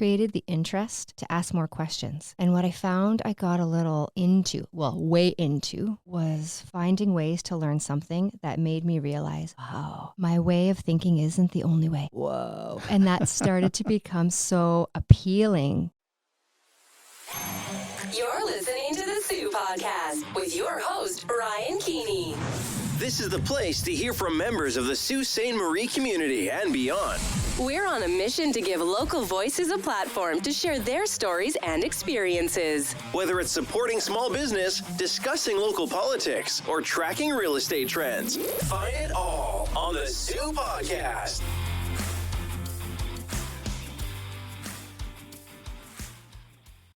created the interest to ask more questions. And what I found I got a little into, way into, was finding ways to learn something that made me realize, wow, my way of thinking isn't the only way. Whoa. And that started to become so appealing. You're listening to the Sue Podcast with your host, Ryan Keeney. This is the place to hear from members of the Sault Ste. Marie community and beyond. We're on a mission to give local voices a platform to share their stories and experiences. Whether it's supporting small business, discussing local politics, or tracking real estate trends, find it all on the Sue Podcast.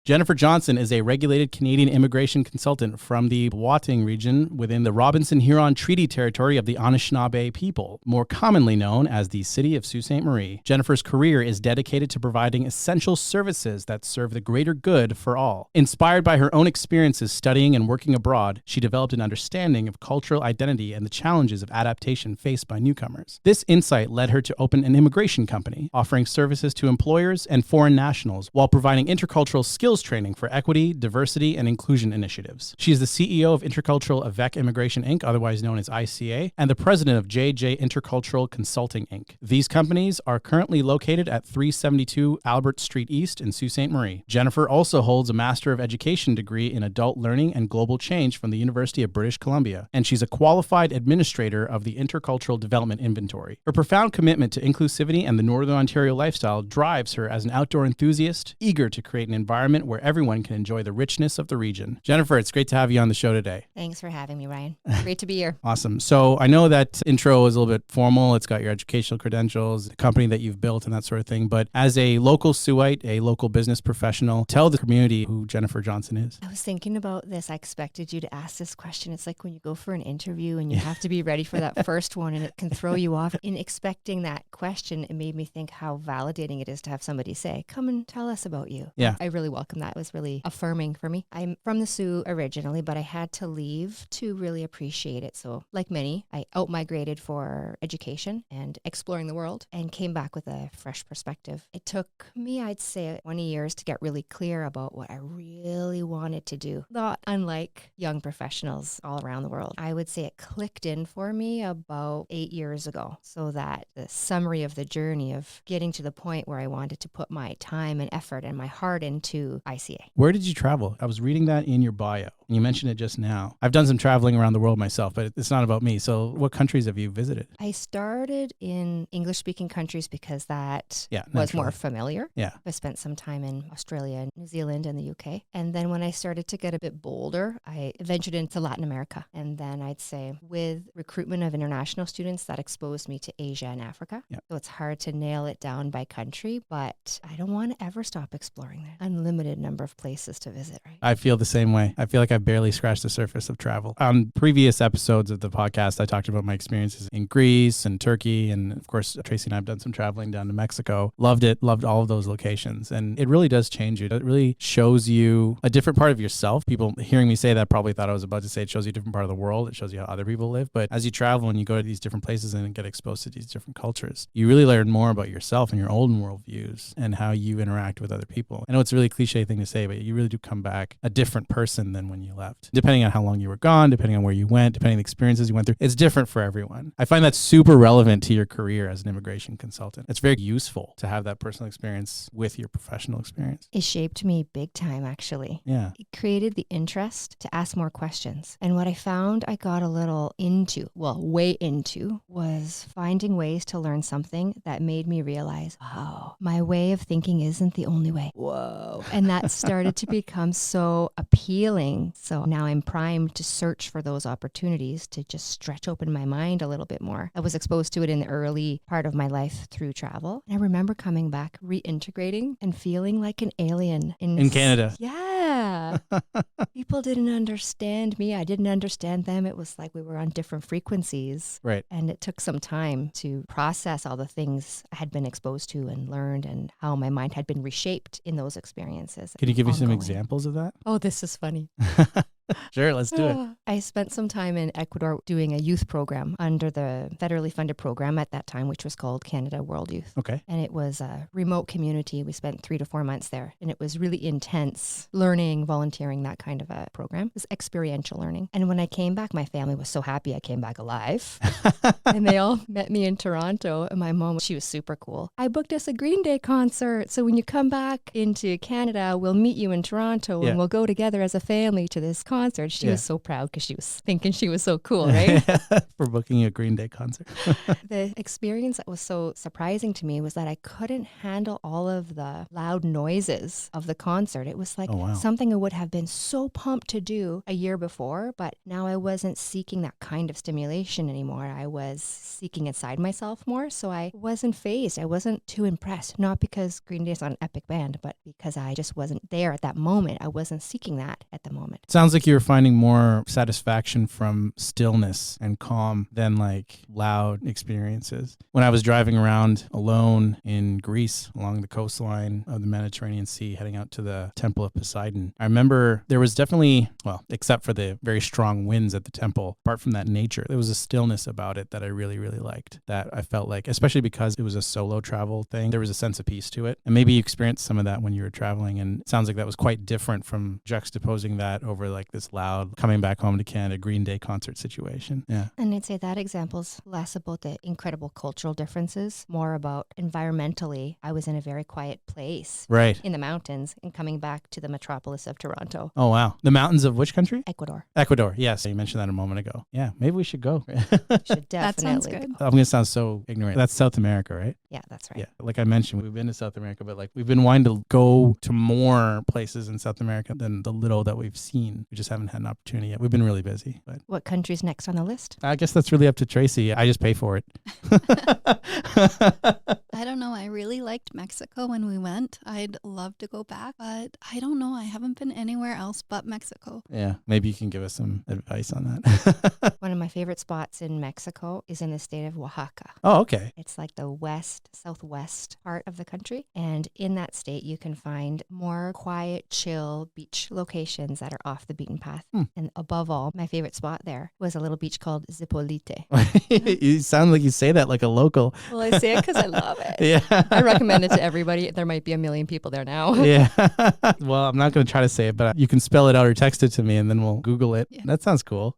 Jennifer Johnson is a regulated Canadian immigration consultant from the Boating region within the Robinson-Huron Treaty Territory of the Anishinaabe people, more commonly known as the City of Sault Ste. Marie. Jennifer's career is dedicated to providing essential services that serve the greater good for all. Inspired by her own experiences studying and working abroad, she developed an understanding of cultural identity and the challenges of adaptation faced by newcomers. This insight led her to open an immigration company, offering services to employers and foreign nationals while providing intercultural skills training for equity, diversity, and inclusion initiatives. She is the CEO of Intercultural Avec Immigration Inc., otherwise known as ICA, and the president of JJ Intercultural Consulting Inc. These companies are currently located at 372 Albert Street East in Sault Ste. Marie. Jennifer also holds a Master of Education degree in Adult Learning and Global Change from the University of British Columbia, and she's a qualified administrator of the Intercultural Development Inventory. Her profound commitment to inclusivity and the Northern Ontario lifestyle drives her as an outdoor enthusiast, eager to create an environment where everyone can enjoy the richness of the region. Jennifer, it's great to have you on the show today. Thanks for having me, Ryan. Great to be here. Awesome. So I know that intro is a little bit formal. It's got your educational credentials, the company that you've built and that sort of thing. But as a local Siouxite, a local business professional, tell the community who Jennifer Johnson is. I was thinking about this. I expected you to ask this question. It's like when you go for an interview and you have to be ready for that first one and it can throw you off. In expecting that question, it made me think how validating it is to have somebody say, come and tell us about you. Yeah. I really welcome that. It was really affirming for me. I'm from the Sioux originally, but I had to leave to really appreciate it. So like many, I out-migrated for education and exploring the world and came back with a fresh perspective. It took me, I'd say, 20 years to get really clear about what I really wanted to do. Not unlike young professionals all around the world. I would say it clicked in for me about 8 years ago. So that the summary of the journey of getting to the point where I wanted to put my time and effort and my heart into ICA. Where did you travel? I was reading that in your bio. You mentioned it just now. I've done some traveling around the world myself, but it's not about me. So what countries have you visited? I started in English-speaking countries because that was naturally more familiar. Yeah. I spent some time in Australia, New Zealand, and the UK. And then when I started to get a bit bolder, I ventured into Latin America. And then I'd say with recruitment of international students, that exposed me to Asia and Africa. Yeah. So it's hard to nail it down by country, but I don't want to ever stop exploring there. Unlimited number of places to visit, right? I feel the same way. I feel like I've barely scratched the surface of travel. On previous episodes of the podcast, I talked about my experiences in Greece and Turkey. And of course, Tracy and I have done some traveling down to Mexico. Loved it. Loved all of those locations. And it really does change you. It really shows you a different part of yourself. People hearing me say that probably thought I was about to say it shows you a different part of the world. It shows you how other people live. But as you travel and you go to these different places and get exposed to these different cultures, you really learn more about yourself and your own worldviews and how you interact with other people. I know it's a really cliche thing to say, but you really do come back a different person than when you left. Depending on how long you were gone, depending on where you went, depending on the experiences you went through, it's different for everyone. I find that super relevant to your career as an immigration consultant. It's very useful to have that personal experience with your professional experience. It shaped me big time, actually. Yeah. It created the interest to ask more questions. And what I found I got a little into, way into, was finding ways to learn something that made me realize, wow, my way of thinking isn't the only way. Whoa. And that started to become so appealing. So now I'm primed to search for those opportunities to just stretch open my mind a little bit more. I was exposed to it in the early part of my life through travel. And I remember coming back, reintegrating and feeling like an alien In Canada. Yeah. People didn't understand me. I didn't understand them. It was like we were on different frequencies. Right. And it took some time to process all the things I had been exposed to and learned and how my mind had been reshaped in those experiences. Can you give me some Ongoing. examples of that? Oh, this is funny. Sure, let's do it. I spent some time in Ecuador doing a youth program under the federally funded program at that time, which was called Canada World Youth. Okay. And it was a remote community. We spent 3 to 4 months there, and it was really intense learning, volunteering, that kind of a program. It was experiential learning. And when I came back, my family was so happy I came back alive. And they all met me in Toronto. And my mom, she was super cool. I booked us a Green Day concert. So when you come back into Canada, we'll meet you in Toronto and we'll go together as a family to this concert. She was so proud because she was thinking she was so cool, right? For booking a Green Day concert. The experience that was so surprising to me was that I couldn't handle all of the loud noises of the concert. It was like something I would have been so pumped to do a year before, but now I wasn't seeking that kind of stimulation anymore. I was seeking inside myself more. So I wasn't fazed. I wasn't too impressed, not because Green Day is not an epic band, but because I just wasn't there at that moment. I wasn't seeking that at the moment. Sounds like you were finding more satisfaction from stillness and calm than like loud experiences. When I was driving around alone in Greece along the coastline of the Mediterranean Sea, heading out to the Temple of Poseidon, I remember there was definitely, well, except for the very strong winds at the temple, apart from that nature, there was a stillness about it that I really, really liked, that I felt like, especially because it was a solo travel thing, there was a sense of peace to it. And maybe you experienced some of that when you were traveling, and it sounds like that was quite different from juxtaposing that over like this loud coming back home to Canada Green Day concert situation. Yeah. And I'd say that example's less about the incredible cultural differences, more about environmentally. I was in a very quiet place in the mountains and coming back to the metropolis of Toronto. Oh, wow. The mountains of which country? Ecuador. Ecuador. Yes. You mentioned that a moment ago. Yeah. Maybe we should go. Should definitely That sounds good. go. I'm going to sound so ignorant. That's South America, right? Yeah, that's right. Yeah. Like I mentioned, we've been to South America, but like we've been wanting to go to more places in South America than the little that we've seen. We just haven't had an opportunity yet. We've been really busy. But What country's next on the list? I guess that's really up to Tracy. I just pay for it. I don't know. I really liked Mexico when we went. I'd love to go back, but I don't know. I haven't been anywhere else but Mexico. Yeah. Maybe you can give us some advice on that. One of my favorite spots in Mexico is in the state of Oaxaca. Oh, okay. It's like the southwest part of the country. And in that state, you can find more quiet, chill beach locations that are off the beaten path. And above all, my favorite spot there was a little beach called Zipolite. You sound like you say that like a local. Well, I say it because I love it. Yeah. I recommend it to everybody. There might be a million people there now. Yeah. Well, I'm not going to try to say it, but you can spell it out or text it to me and then we'll Google it. Yeah. That sounds cool.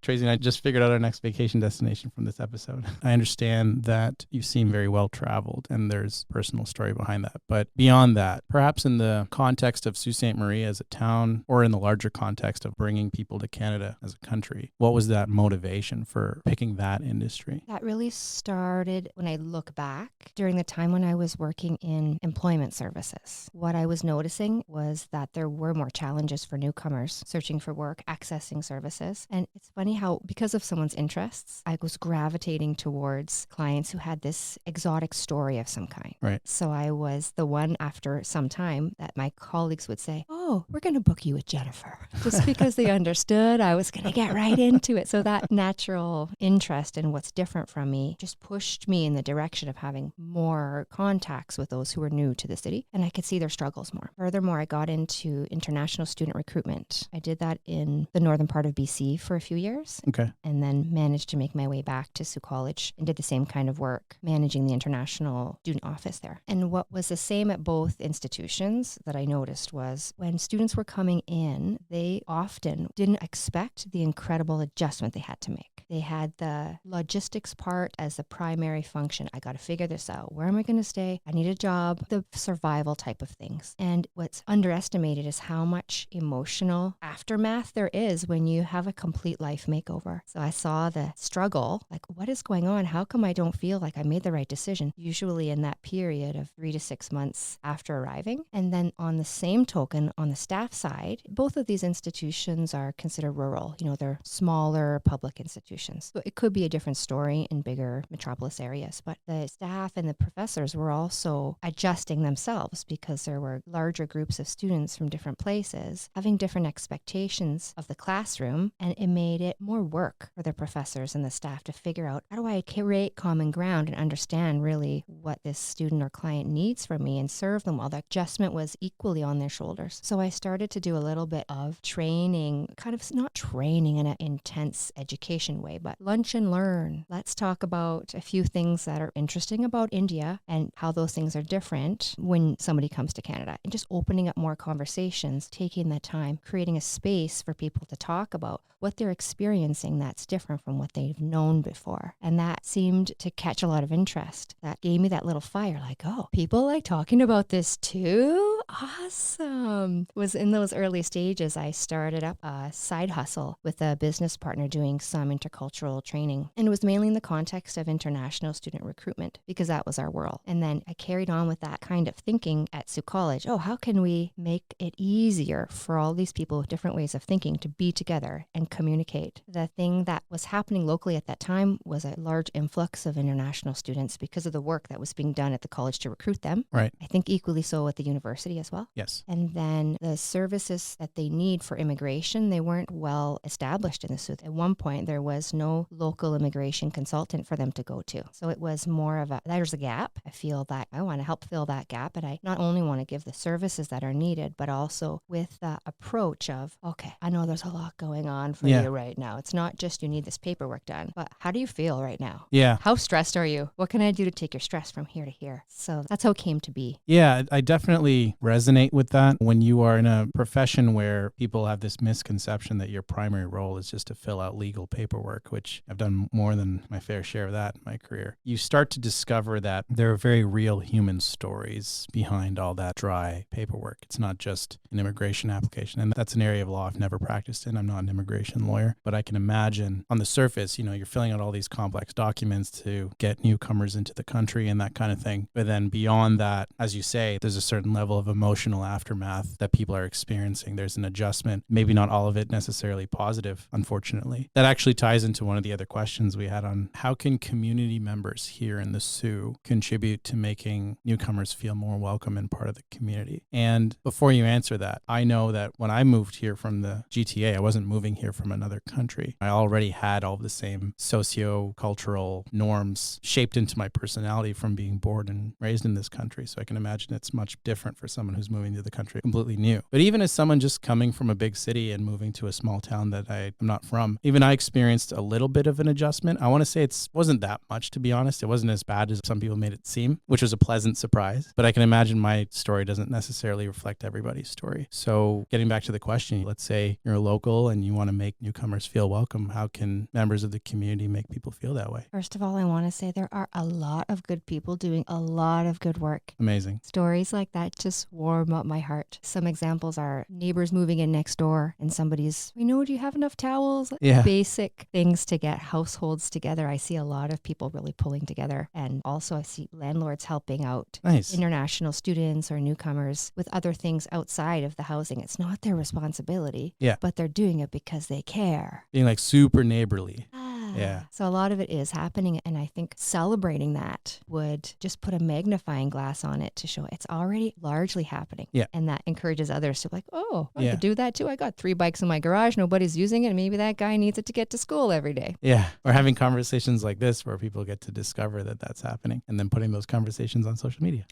Tracy and I just figured out our next vacation destination from this episode. I understand that you seem very well traveled and there's personal story behind that. But beyond that, perhaps in the context of Sault Ste. Marie as a town or in the larger context of bringing people to Canada as a country, what was that motivation for picking that industry? That really started when I look back during the time when I was working in employment services. What I was noticing was that there were more challenges for newcomers searching for work, accessing services. And it's funny how, because of someone's interests, I was gravitating towards clients who had this exotic story of some kind. Right. So I was the one after some time that my colleagues would say, "Oh, we're going to book you with Jennifer." Just because they understood I was going to get right into it. So that natural interest in what's different from me just pushed me in the direction of having more contacts with those who were new to the city. And I could see their struggles more. Furthermore, I got into international student recruitment. I did that in the northern part of BC for a few years. Okay. And then managed to make my way back to Sault College and did the same kind of work, managing the international student office there. And what was the same at both institutions that I noticed was when students were coming in, they often didn't expect the incredible adjustment they had to make. They had the logistics part as the primary function. I got to figure this out. Where am I going to stay? I need a job, the survival type of things. And what's underestimated is how much emotional aftermath there is when you have a complete life makeover. So I saw the struggle, like, what is going on? How come I don't feel like I made the right decision? Usually in that period of 3 to 6 months after arriving. And then on the same token, on the staff side, both of these institutions are considered rural. You know, they're smaller public institutions. institutions. So it could be a different story in bigger metropolis areas, but the staff and the professors were also adjusting themselves because there were larger groups of students from different places having different expectations of the classroom, and it made it more work for the professors and the staff to figure out, how do I create common ground and understand really what this student or client needs from me and serve them while the adjustment was equally on their shoulders. So I started to do a little bit of training, kind of not training in an intense education way, but lunch and learn. Let's talk about a few things that are interesting about India and how those things are different when somebody comes to Canada, and just opening up more conversations, taking the time, creating a space for people to talk about what they're experiencing that's different from what they've known before. And that seemed to catch a lot of interest. That gave me that little fire, like, oh, people like talking about this too? Awesome. It was in those early stages, I started up a side hustle with a business partner doing some intercultural training. And it was mainly in the context of international student recruitment because that was our world. And then I carried on with that kind of thinking at Sioux College. Oh, how can we make it easier for all these people with different ways of thinking to be together and communicate? The thing that was happening locally at that time was a large influx of international students because of the work that was being done at the college to recruit them. Right. I think equally so at the university as well. Yes. And then the services that they need for immigration, they weren't well established in the Sioux. At one point, there was no local immigration consultant for them to go to. So it was more of there's a gap. I feel that I want to help fill that gap, but I not only want to give the services that are needed, but also with the approach of, okay, I know there's a lot going on for you right now. It's not just you need this paperwork done, but how do you feel right now? Yeah. How stressed are you? What can I do to take your stress from here to here? So that's how it came to be. Yeah, I definitely resonate with that. When you are in a profession where people have this misconception that your primary role is just to fill out legal paperwork, which I've done more than my fair share of that in my career, you start to discover that there are very real human stories behind all that dry paperwork. It's not just an immigration application. And that's an area of law I've never practiced in. I'm not an immigration lawyer, but I can imagine on the surface, you're filling out all these complex documents to get newcomers into the country and that kind of thing. But then beyond that, as you say, there's a certain level of emotional aftermath that people are experiencing. There's an adjustment, maybe not all of it necessarily positive, unfortunately. That actually ties into one of the other questions we had on how can community members here in the Sioux contribute to making newcomers feel more welcome and part of the community. And before you answer that, I know that when I moved here from the GTA, I wasn't moving here from another country. I already had all of the same socio-cultural norms shaped into my personality from being born and raised in this country. So I can imagine it's much different for someone who's moving to the country completely new. But even as someone just coming from a big city and moving to a small town that I'm not from, even I experienced a little bit of an adjustment. I want to say it wasn't that much, to be honest. It wasn't as bad as some people made it seem, which was a pleasant surprise. But I can imagine my story doesn't necessarily reflect everybody's story. So getting back to the question, let's say you're a local and you want to make newcomers feel welcome. How can members of the community make people feel that way? First of all, I want to say there are a lot of good people doing a lot of good work. Amazing. Stories like that just warm up my heart. Some examples are neighbors moving in next door and somebody's, do you have enough towels? Yeah. Basic things to get households together. I see a lot of people really pulling together. And also I see landlords helping out international students or newcomers with other things outside of the housing. It's not their responsibility, but they're doing it because they care. Being like super neighborly. Yeah. So a lot of it is happening. And I think celebrating that would just put a magnifying glass on it to show it's already largely happening. Yeah. And that encourages others to be like, oh, I could do that too. I got 3 bikes in my garage. Nobody's using it. And maybe that guy needs it to get to school every day. Yeah. Or having conversations like this where people get to discover that that's happening and then putting those conversations on social media.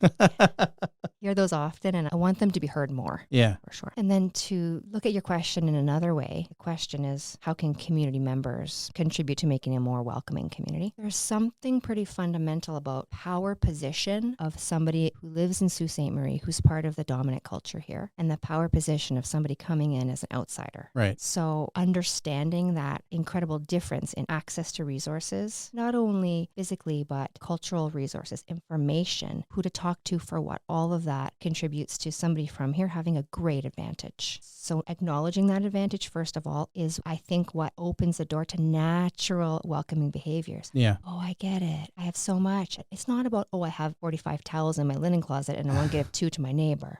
Hear those often, and I want them to be heard more. Yeah. For sure. And then to look at your question in another way, the question is, how can community members contribute to making a more welcoming community? There's something pretty fundamental about power position of somebody who lives in Sault Ste. Marie, who's part of the dominant culture here, and the power position of somebody coming in as an outsider. Right. So understanding that incredible difference in access to resources, not only physically, but cultural resources, information, who to talk to for what, all of that contributes to somebody from here having a great advantage. So acknowledging that advantage, first of all, is I think what opens the door to natural welcoming behaviors. Yeah. Oh, I get it. I have so much. It's not about, I have 45 towels in my linen closet and I want to give 2 to my neighbor.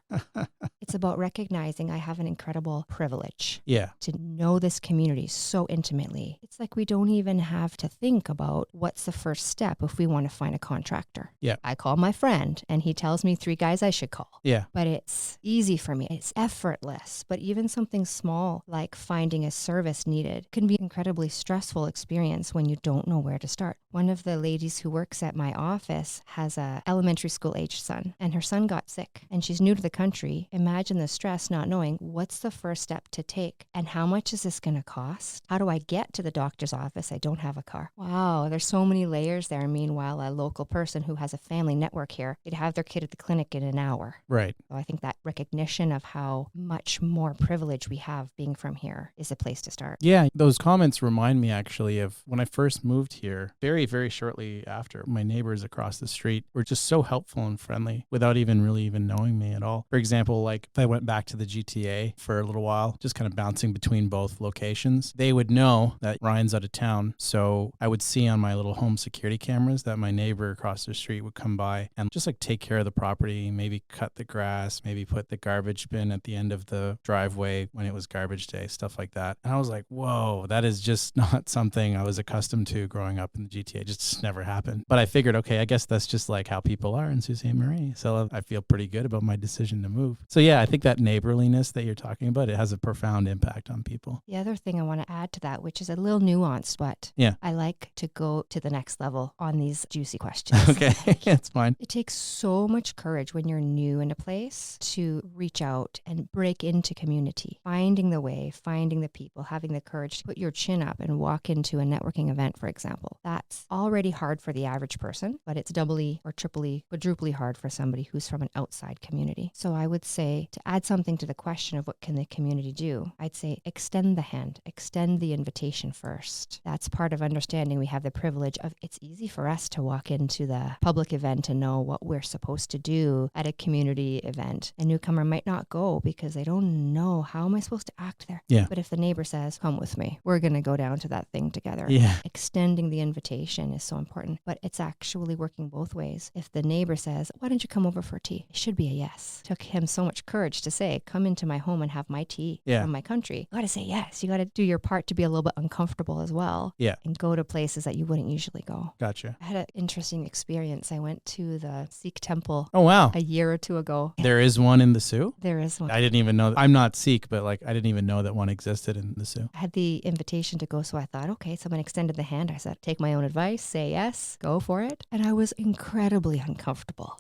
It's about recognizing I have an incredible privilege Yeah. to know this community so intimately. It's like we don't even have to think about what's the first step if we want to find a contractor. Yeah. I call my friend and he tells me 3 guys I should call. Yeah. But it's easy for me. It's effortless. But even something small like finding a service needed can be an incredibly stressful experience when you don't know where to start. One of the ladies who works at my office has a elementary school aged son, and her son got sick and she's new to the country. Imagine the stress not knowing what's the first step to take and how much is this going to cost? How do I get to the doctor's office? I don't have a car. Wow, there's so many layers there. Meanwhile, a local person who has a family network here, they'd have their kid at the clinic in an hour. Right. So I think that recognition of how much more privilege we have being from here is a place to start. Yeah, those comments remind me actually of when I first moved here, very, very shortly after. My neighbors across the street were just so helpful and friendly without even knowing me at all. For example, like if I went back to the GTA for a little while, just kind of bouncing between both locations, they would know that Ryan's out of town. So I would see on my little home security cameras that my neighbor across the street would come by and just like take care of the property, maybe cut the grass, maybe put the garbage bin at the end of the driveway when it was garbage day, stuff like that. And I was like, whoa, that is just not something I was accustomed to growing up in the GTA. It just never happened. But I figured, okay, I guess that's just like how people are in Sault Ste. Marie. So I feel pretty good about my decision to move. So yeah, I think that neighborliness that you're talking about, it has a profound impact on people. The other thing I want to add to that, which is a little nuanced, but yeah, I like to go to the next level on these juicy questions. Okay, it's fine. It takes so much courage when you're new in a place to reach out and break into community, finding the way, finding the people, having the courage to put your chin up and walk into a networking event, for example. That's already hard for the average person, but it's doubly or triply, quadruply hard for somebody who's from an outside community. So I would say, to add something to the question of what can the community do, I'd say extend the hand, extend the invitation first. That's part of understanding we have the privilege of, it's easy for us to walk into the public event and know what we're supposed to do at a community event. A newcomer might not go because they don't know, how am I supposed to act there? Yeah. But if the neighbor says, come with me, we're going to go down to that thing together. Yeah. Extending the invitation is so important, but it's actually working both ways. If the neighbor says, why don't you come over for tea? It should be a yes. Took him so much courage to say, come into my home and have my tea from my country. You got to say yes. You got to do your part to be a little bit uncomfortable as well. Yeah. And go to places that you wouldn't usually go. Gotcha. I had an interesting experience. I went to the Sikh temple. Oh, wow. A year or two ago. There is one in the Sioux? There is one. I didn't even know. I'm not Sikh, but like I didn't even know that one existed in the Sioux. I had the invitation to go, so I thought, okay, someone extended the hand. I said, take my own advice, say yes, go for it. And I was incredibly uncomfortable.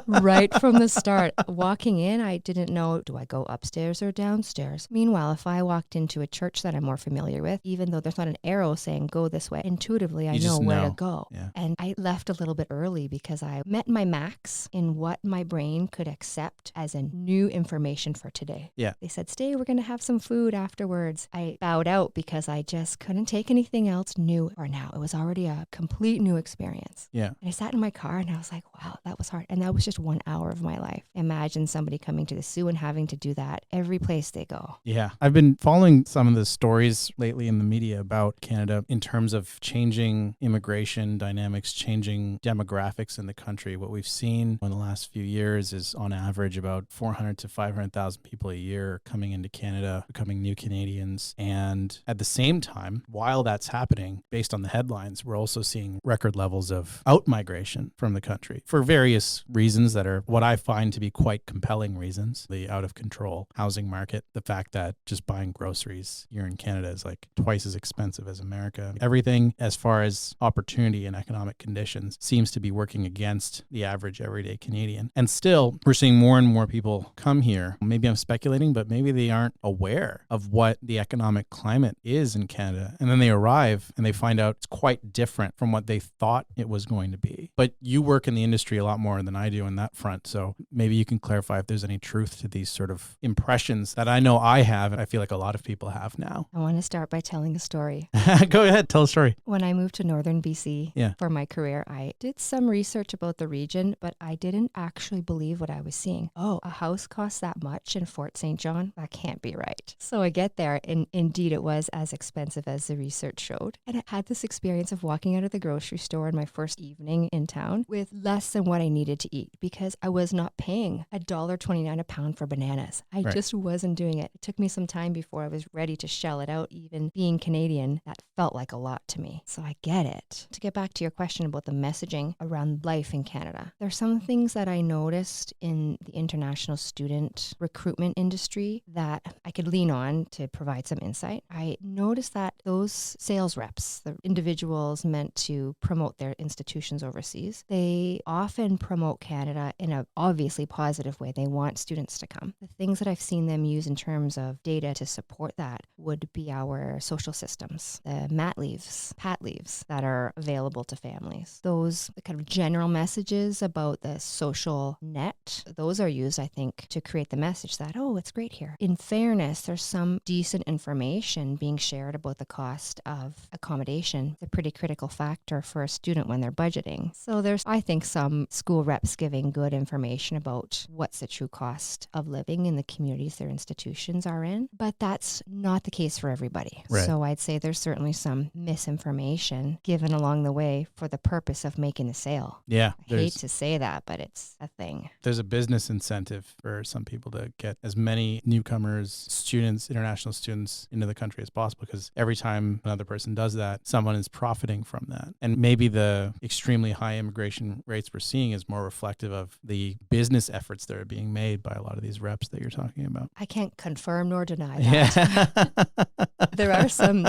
Right from the start. Walking in, I didn't know, do I go upstairs or downstairs? Meanwhile, if I walked into a church that I'm more familiar with, even though there's not an arrow saying go this way, intuitively I know where to go. Yeah. And I left a little bit early because I met my max in what my brain could accept as a new information for today. Yeah. They said, stay, we're going to have some food afterwards. I bowed out because I just couldn't take anything else new or now. It was already a complete new experience. Yeah. And I sat in my car and I was like, wow, that was hard. And that was just 1 hour of my life. Imagine somebody coming to the Sioux and having to do that every place they go. Yeah. I've been following some of the stories lately in the media about Canada in terms of changing immigration dynamics, changing demographics in the country. What we've seen in the last few years is on average about 400 to 500,000 people a year coming into Canada, becoming new Canadians. And at the same time, while that's happening, based on the headlines, we're also seeing record levels of out-migration from the country for various reasons that are what I find to be quite compelling reasons. The out-of-control housing market, the fact that just buying groceries here in Canada is like twice as expensive as America. Everything as far as opportunity and economic conditions seems to be working against the average everyday Canadian. And still, we're seeing more and more people come here. Maybe I'm speculating, but maybe they aren't aware of what the economic climate is in Canada. And then they arrive and they find out it's quite different from what they thought it was going to be. But you work in the industry a lot more than I do on that front. So maybe you can clarify if there's any truth to these sort of impressions that I know I have, and I feel like a lot of people have now. I want to start by telling a story. Go ahead, tell a story. When I moved to northern BC for my career, I did some research about the region, but I didn't actually believe what I was seeing. Oh, a house costs that much in Fort St. John? That can't be right. So I get there, and indeed it was as expensive as the research showed. And I had this experience experience of walking out of the grocery store in my first evening in town with less than what I needed to eat because I was not paying $1.29 a pound for bananas. I just wasn't doing it. It took me some time before I was ready to shell it out. Even being Canadian, that felt like a lot to me. So I get it. To get back to your question about the messaging around life in Canada, there are some things that I noticed in the international student recruitment industry that I could lean on to provide some insight. I noticed that those sales reps, the individuals meant to promote their institutions overseas, they often promote Canada in a obviously positive way. They want students to come. The things that I've seen them use in terms of data to support that would be our social systems, the mat leaves, pat leaves that are available to families. Those kind of general messages about the social net, those are used, I think, to create the message that, oh, it's great here. In fairness, there's some decent information being shared about the cost of accommodation. It's a pretty critical factor for a student when they're budgeting. So there's, I think, some school reps giving good information about what's the true cost of living in the communities their institutions are in. But that's not the case for everybody. Right. So I'd say there's certainly some misinformation given along the way for the purpose of making the sale. Yeah. I hate to say that, but it's a thing. There's a business incentive for some people to get as many newcomers, students, international students into the country as possible, because every time another person does that, someone is profiting from that. And maybe the extremely high immigration rates we're seeing is more reflective of the business efforts that are being made by a lot of these reps that you're talking about. I can't confirm nor deny that. Yeah. There are some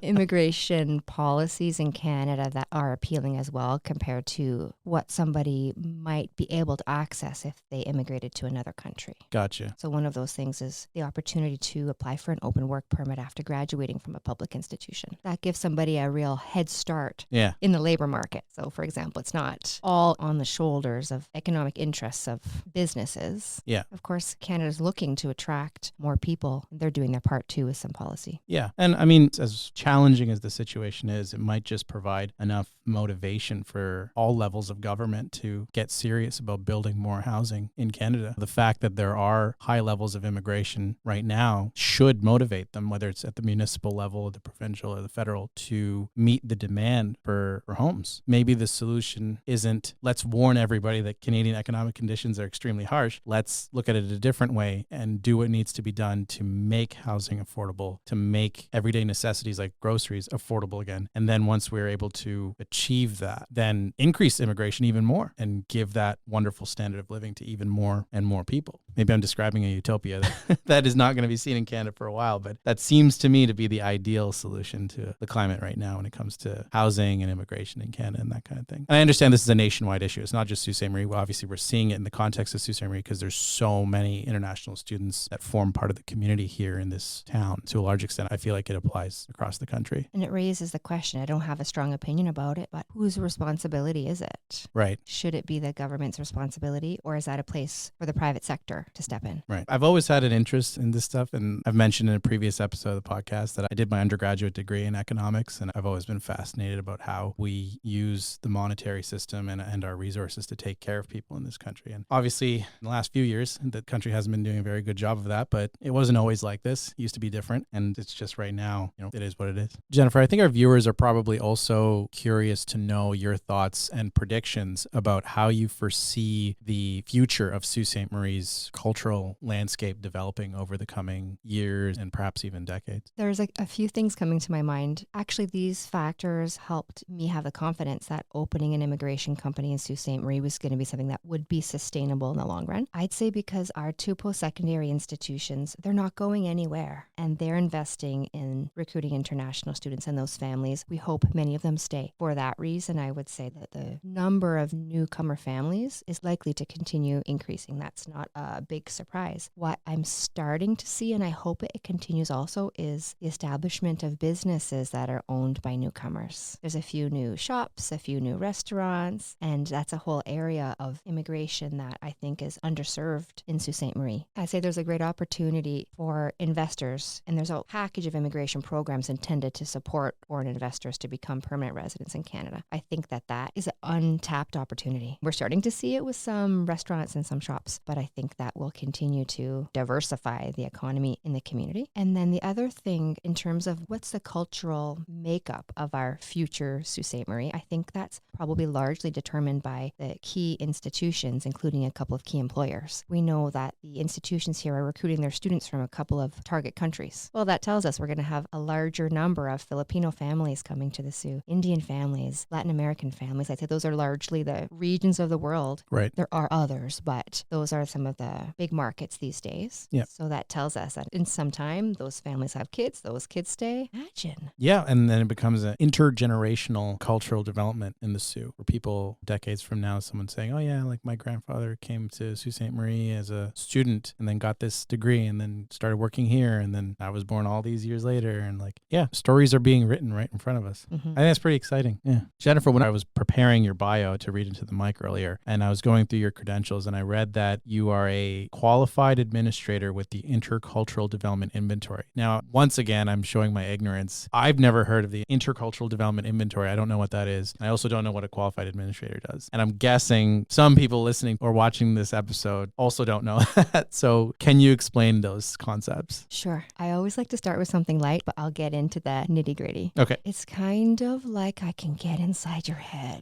immigration policies in Canada that are appealing as well compared to what somebody might be able to access if they immigrated to another country. Gotcha. So one of those things is the opportunity to apply for an open work permit after graduating from a public institution. That gives somebody a real head start in the labor market. So for example, it's not all on the shoulders of economic interests of businesses. Yeah. Of course, Canada's looking to attract more people. They're doing their part too with some policy. Yeah. And I mean, as challenging as the situation is, it might just provide enough motivation for all levels of government to get serious about building more housing in Canada. The fact that there are high levels of immigration right now should motivate them, whether it's at the municipal level, the provincial, or the federal, to meet the demand for homes. Maybe the solution isn't let's warn everybody that Canadian economic conditions are extremely harsh. Let's look at it a different way and do what needs to be done to make housing affordable, to make everyday necessities like groceries affordable again. And then once we're able to achieve that, then increase immigration even more and give that wonderful standard of living to even more and more people. Maybe I'm describing a utopia that is not going to be seen in Canada for a while, but that seems to me to be the ideal solution to the climate right now when it comes to housing and immigration in Canada and that kind of thing. And I understand this is a nationwide issue. It's not just Sault Ste. Marie. Well, obviously, we're seeing it in the context of Sault Ste. Marie because there's so many international students that form part of the community here in this town. To a large extent, I feel like it applies across the country. And it raises the question, I don't have a strong opinion about it, but whose responsibility is it? Right. Should it be the government's responsibility, or is that a place for the private sector to step in? Right. I've always had an interest in this stuff, and I've mentioned in a previous episode of the podcast that I did my undergraduate degree in economics, and I've always been fascinated about how we use the monetary system and our resources to take care of people in this country. And obviously, in the last few years, the country hasn't been doing a very good job of that, but it wasn't always like this. It used to be different, and it's just right now, it is what it is. Jennifer, I think our viewers are probably also curious to know your thoughts and predictions about how you foresee the future of Sault Ste. Marie's cultural landscape developing over the coming years and perhaps even decades. There's a few things coming to my mind. Actually, these factors helped me have the confidence that opening an immigration company in Sault Ste. Marie was going to be something that would be sustainable in the long run. I'd say because our two post-secondary institutions, they're not going anywhere, and they're investing in recruiting international students and those families. We hope many of them stay. For that reason, I would say that the number of newcomer families is likely to continue increasing. That's not a big surprise. What I'm starting to see, and I hope it continues also, is the establishment of businesses that are owned by newcomers. There's a few new shops, a few new restaurants, and that's a whole area of immigration that I think is underserved in Sault Ste. Marie. I say there's a great opportunity for investors, and there's a package of immigration programs intended to support foreign investors to become permanent residents in Canada. I think that is an untapped opportunity. We're starting to see it with some restaurants and some shops, but I think that will continue to diversify the economy in the community. And then the other thing in terms of what's the cultural makeup of our future Sault Ste. Marie, I think that's probably largely determined by the key institutions, including a couple of key employers. We know that the institutions here are recruiting their students from a couple of target countries. Well, that tells us we're going to have a larger number of Filipino families coming to the Sioux, Indian families, Latin American families. I'd say those are largely the regions of the world. Right. There are others, but those are some of the big markets these days. Yeah. So that tells us that in some time, those families have kids, those kids stay. Imagine. Yeah, and then it becomes an intergenerational cultural development in the Sioux, where people decades from now, someone's saying, oh yeah, like my grandfather came to Sault Ste. Marie as a student and then got this degree and then started working here, and then I was born all these years later, and like, yeah, stories are being written right in front of us. I think that's pretty exciting. Yeah. Jennifer, when I was preparing your bio to read into the mic earlier, and I was going through your credentials, and I read that you are a qualified administrator with the Intercultural Development Inventory. Now, once again, I'm showing my ignorance. I've never heard of the Intercultural Development Inventory. I don't know what that is. I also don't know what a qualified administrator does. And I'm guessing some people listening or watching this episode also don't know that. So can you explain those concepts? Sure. I always like to start with something light, but I'll get into the nitty gritty. Okay. It's kind of like I can get inside your head.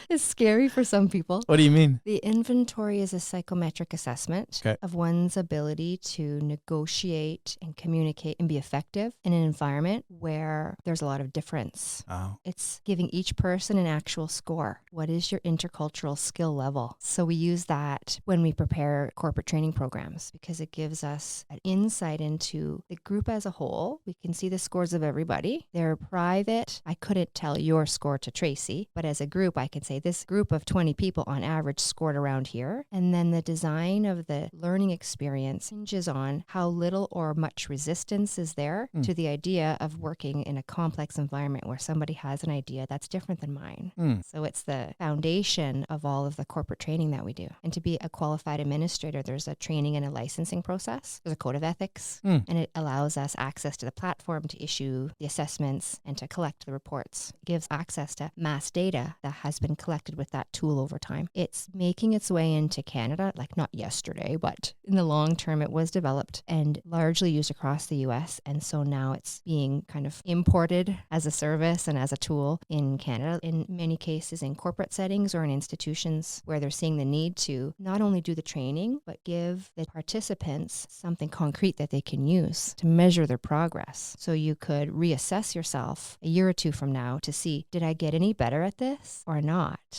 It's scary for some people. What do you mean? The inventory is a psychometric assessment of one's ability to negotiate and communicate and be effective in an environment where there's a lot of difference. Oh. It's giving each person an actual score. What is your intercultural skill level? So we use that when we prepare corporate training programs because it gives us an insight into the group as a whole. We can see the scores of everybody. They're private. I couldn't tell your score to Tracy, but as a group, I can say this group of 20 people on average scored around here. And then the design of the learning experience hinges on how little or much resistance is there to the idea of working in a complex environment where somebody has an idea that's different than mine. So it's the foundation of all of the corporate training that we do. And to be a qualified administrator, there's a training and a licensing process. There's a code of ethics, and it allows us access to the platform to issue the assessments and to collect the reports. It gives access to mass data that has been collected with that tool over time. It's making its way into Canada, like not yesterday, but in the long term, it was developed and largely used across the US. And so now it's being kind of imported as a service and as a tool in Canada, in many cases in corporate settings or in institutions where they're seeing the need to not only do the training, but give the participants something concrete that they can use to measure their progress. So you could reassess yourself a year or two from now to see, did I get any better at this or not?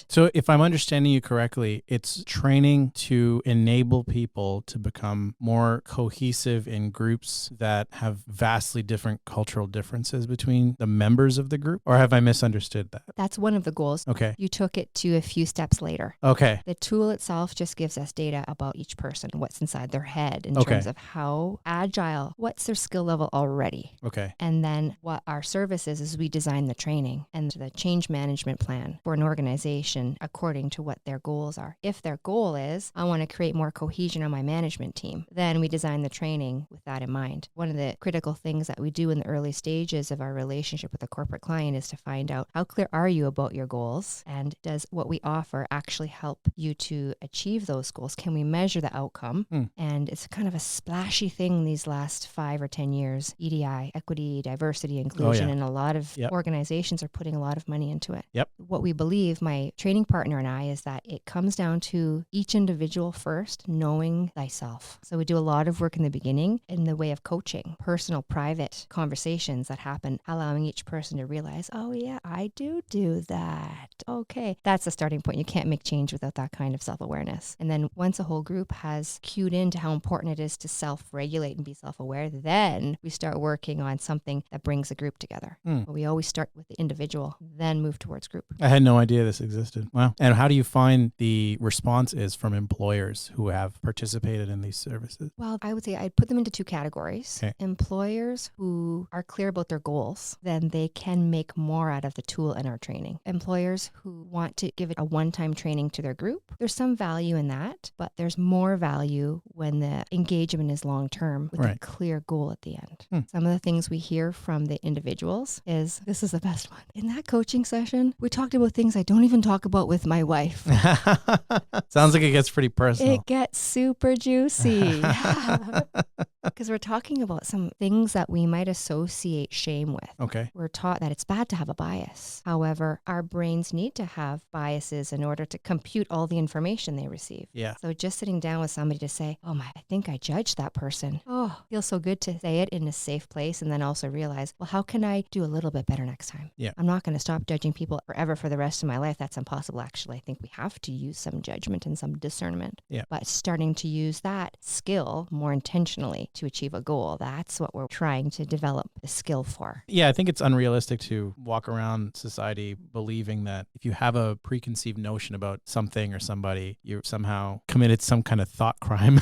So if I'm understanding you correctly, it's training to enable people to become more cohesive in groups that have vastly different cultural differences between the members of the group? Or have I misunderstood that? That's one of the goals. Okay. You took it to a few steps later. Okay. The tool itself just gives us data about each person, what's inside their head in terms of how agile, what's their skill level already. Okay. And then what our service is we design the training and the change management plan for an organization according to what their goals are. If their goal is, I want to create more cohesion on my management team, then we design the training with that in mind. One of the critical things that we do in the early stages of our relationship with a corporate client is to find out how clear are you about your goals, and does what we offer actually help you to achieve those goals? Can we measure the outcome? And it's kind of a splashy thing these last 5 or 10 years. EDI, equity, diversity, inclusion, and a lot of organizations are putting a lot of money into it. What we believe, my training partner and I, is that it comes down to each individual first knowing thyself. So we do a lot of work in the beginning in the way of coaching, personal, private conversations that happen, allowing each person to realize, oh yeah, I do that. Okay. That's the starting point. You can't make change without that kind of self-awareness. And then once a whole group has cued into how important it is to self-regulate and be self-aware, then we start working on something that brings a group together. But we always start with the individual, then move towards group. I had no idea this existed. Wow. And how do you find the response is from employers who have participated in these services? Well, I would say I'd put them into 2 categories. Okay. Employers who are clear about their goals, then they can make more out of the tool in our training. Employers who want to give it a one-time training to their group, there's some value in that, but there's more value when the engagement is long-term with a clear goal at the end. Some of the things we hear from the individuals is, this is the best one. In that coaching session, we talked about things I don't even even talk about with my wife. Sounds like it gets pretty personal. It gets super juicy. Because we're talking about some things that we might associate shame with. Okay. We're taught that it's bad to have a bias. However, our brains need to have biases in order to compute all the information they receive. Yeah. So just sitting down with somebody to say, oh my, I think I judged that person. Oh, feels so good to say it in a safe place and then also realize, well, how can I do a little bit better next time? Yeah. I'm not going to stop judging people forever for the rest of my life. That's impossible, actually. I think we have to use some judgment and some discernment. Yeah. But starting to use that skill more intentionally to achieve a goal, that's what we're trying to develop the skill for. Yeah, I think it's unrealistic to walk around society believing that if you have a preconceived notion about something or somebody, you somehow committed some kind of thought crime,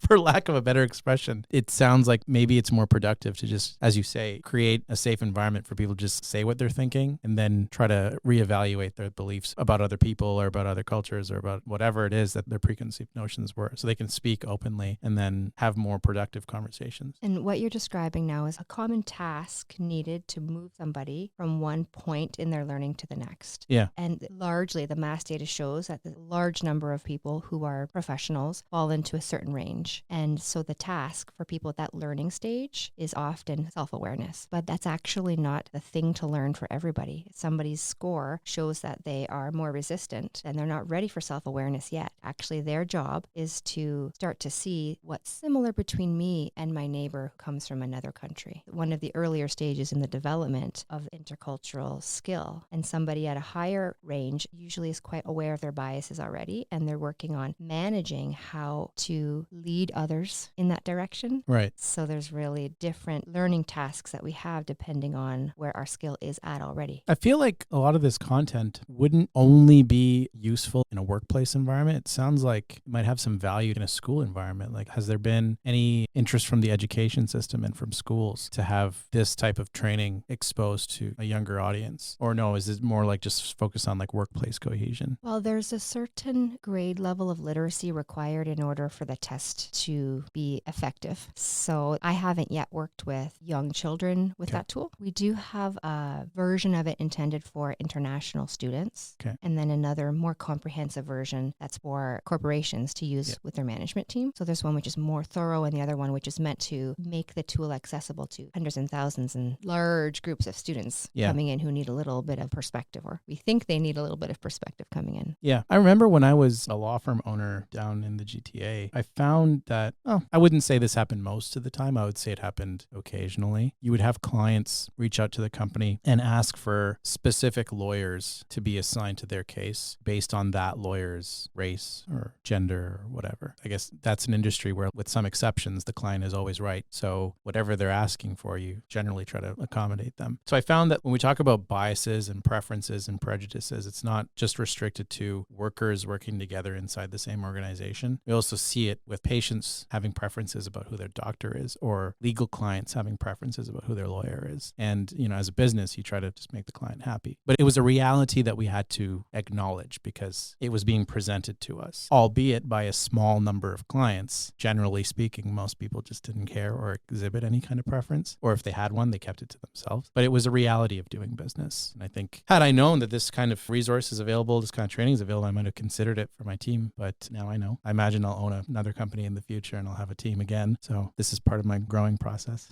for lack of a better expression. It sounds like maybe it's more productive to just, as you say, create a safe environment for people to just say what they're thinking and then try to reevaluate their beliefs about other people or about other cultures or about whatever it is that their preconceived notions were, so they can speak openly and then have more productive conversations. And what you're describing now is a common task needed to move somebody from one point in their learning to the next. Yeah. And largely the mass data shows that the large number of people who are professionals fall into a certain range. And so the task for people at that learning stage is often self-awareness. But that's actually not the thing to learn for everybody. Somebody's score shows that they are more resistant and they're not ready for self-awareness yet. Actually, their job is to start to see what's similar between me and my neighbor who comes from another country. One of the earlier stages in the development of intercultural skill. And somebody at a higher range usually is quite aware of their biases already, and they're working on managing how to lead others in that direction. Right. So there's really different learning tasks that we have depending on where our skill is at already. I feel like a lot of this content wouldn't only be useful in a workplace environment. It sounds like it might have some value in a school environment. Like, has there been any interest from the education system and from schools to have this type of training exposed to a younger audience? Or no, is it more like just focus on like workplace cohesion? Well, there's a certain grade level of literacy required in order for the test to be effective. So I haven't yet worked with young children with that tool. We do have a version of it intended for international students. Okay. And then another more comprehensive version that's for corporations to use with their management team. So there's one which is more thorough and the other one which is meant to make the tool accessible to hundreds and thousands and large groups of students coming in who need a little bit of perspective, or we think they need a little bit of perspective coming in. Yeah. I remember when I was a law firm owner down in the GTA, I found that, I wouldn't say this happened most of the time. I would say it happened occasionally. You would have clients reach out to the company and ask for specific lawyers to be assigned to their case based on that lawyer's race or gender or whatever. I guess that's an industry where, with some exceptions, the client is always right. So whatever they're asking for, you generally try to accommodate them. So I found that when we talk about biases and preferences and prejudices, it's not just restricted to workers working together inside the same organization. We also see it with patients having preferences about who their doctor is, or legal clients having preferences about who their lawyer is. And, as a business, you try to just make the client happy. But it was a reality that we had to acknowledge because it was being presented to us, albeit by a small number of clients. Generally speaking, most people just didn't care or exhibit any kind of preference, or if they had one, they kept it to themselves. But it was a reality of doing business. And I think had I known that this kind of resource is available, this kind of training is available, I might have considered it for my team. But now I know. I imagine I'll own another company in the future and I'll have a team again. So this is part of my growing process.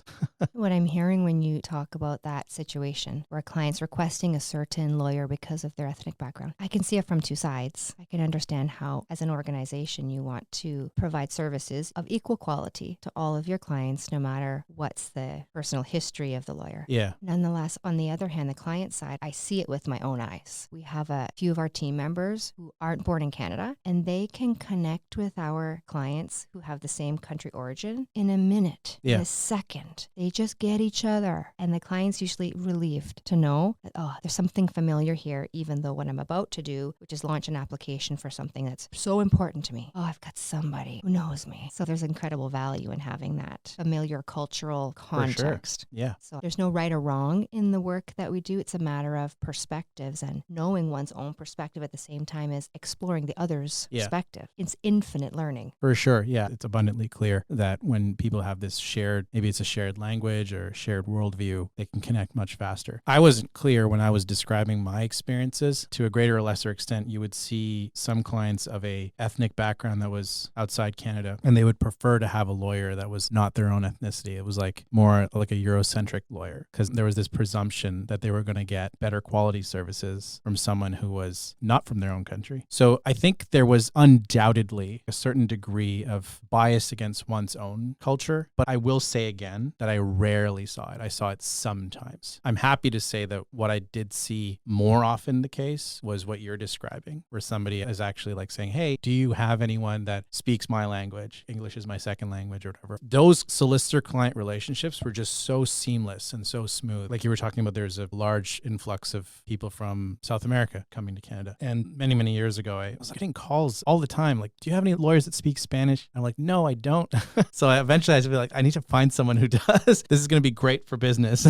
What I'm hearing when you talk about that situation where a client's requesting a certain lawyer because of their ethnic background, I can see it from two sides. I can understand how, as an organization, you want to provide services of equal quality to all of your clients, no matter what's the personal history of the lawyer. Yeah. Nonetheless, on the other hand, the client side, I see it with my own eyes. We have a few of our team members who aren't born in Canada, and they can connect with our clients who have the same country origin in a minute, in a second. They just get each other. And the client's usually relieved to know that, there's something familiar here, even though what I'm about to do, which is launch an application for something that's so important to me. I've got somebody who knows me. So there's incredible value in having having that familiar cultural context. Yeah. So there's no right or wrong in the work that we do. It's a matter of perspectives and knowing one's own perspective at the same time as exploring the other's perspective. It's infinite learning. For sure. Yeah. It's abundantly clear that when people have this shared, maybe it's a shared language or shared worldview, they can connect much faster. I wasn't clear when I was describing my experiences. To a greater or lesser extent, you would see some clients of a ethnic background that was outside Canada, and they would prefer to have a lawyer that was not their own ethnicity. It was like more like a Eurocentric lawyer, because there was this presumption that they were going to get better quality services from someone who was not from their own country. So I think there was undoubtedly a certain degree of bias against one's own culture. But I will say again that I rarely saw it. I saw it sometimes. I'm happy to say that what I did see more often the case was what you're describing, where somebody is actually like saying, hey, do you have anyone that speaks my language? English is my second language or whatever. Those solicitor-client relationships were just so seamless and so smooth. Like you were talking about, there's a large influx of people from South America coming to Canada. And many, many years ago, I was getting calls all the time. Like, do you have any lawyers that speak Spanish? I'm like, no, I don't. So eventually I had to be like, I need to find someone who does. This is going to be great for business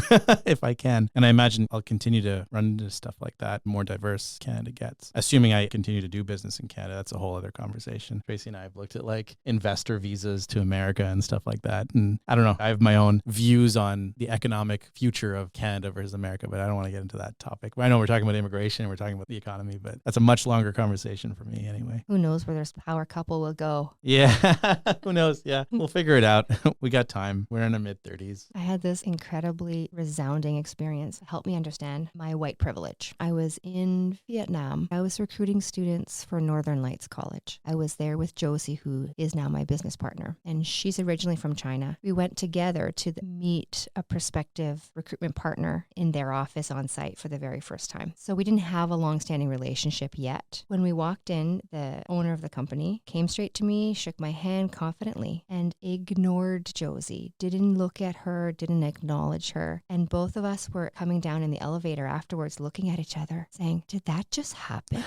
if I can. And I imagine I'll continue to run into stuff like that. More diverse Canada gets. Assuming I continue to do business in Canada, that's a whole other conversation. Tracy and I have looked at like investor visas to America and stuff like that. And I don't know, I have my own views on the economic future of Canada versus America, but I don't want to get into that topic. I know we're talking about immigration, we're talking about the economy, but that's a much longer conversation for me anyway. Who knows where this power couple will go? Yeah, who knows? Yeah, we'll figure it out. We got time. We're in our mid-30s. I had this incredibly resounding experience that helped me understand my white privilege. I was in Vietnam. I was recruiting students for Northern Lights College. I was there with Josie, who is now my business partner, and she's originally from China. We went together to meet a prospective recruitment partner in their office on site for the very first time. So we didn't have a long-standing relationship yet. When we walked in, the owner of the company came straight to me, shook my hand confidently, and ignored Josie, didn't look at her, didn't acknowledge her. And both of us were coming down in the elevator afterwards, looking at each other, saying, did that just happen?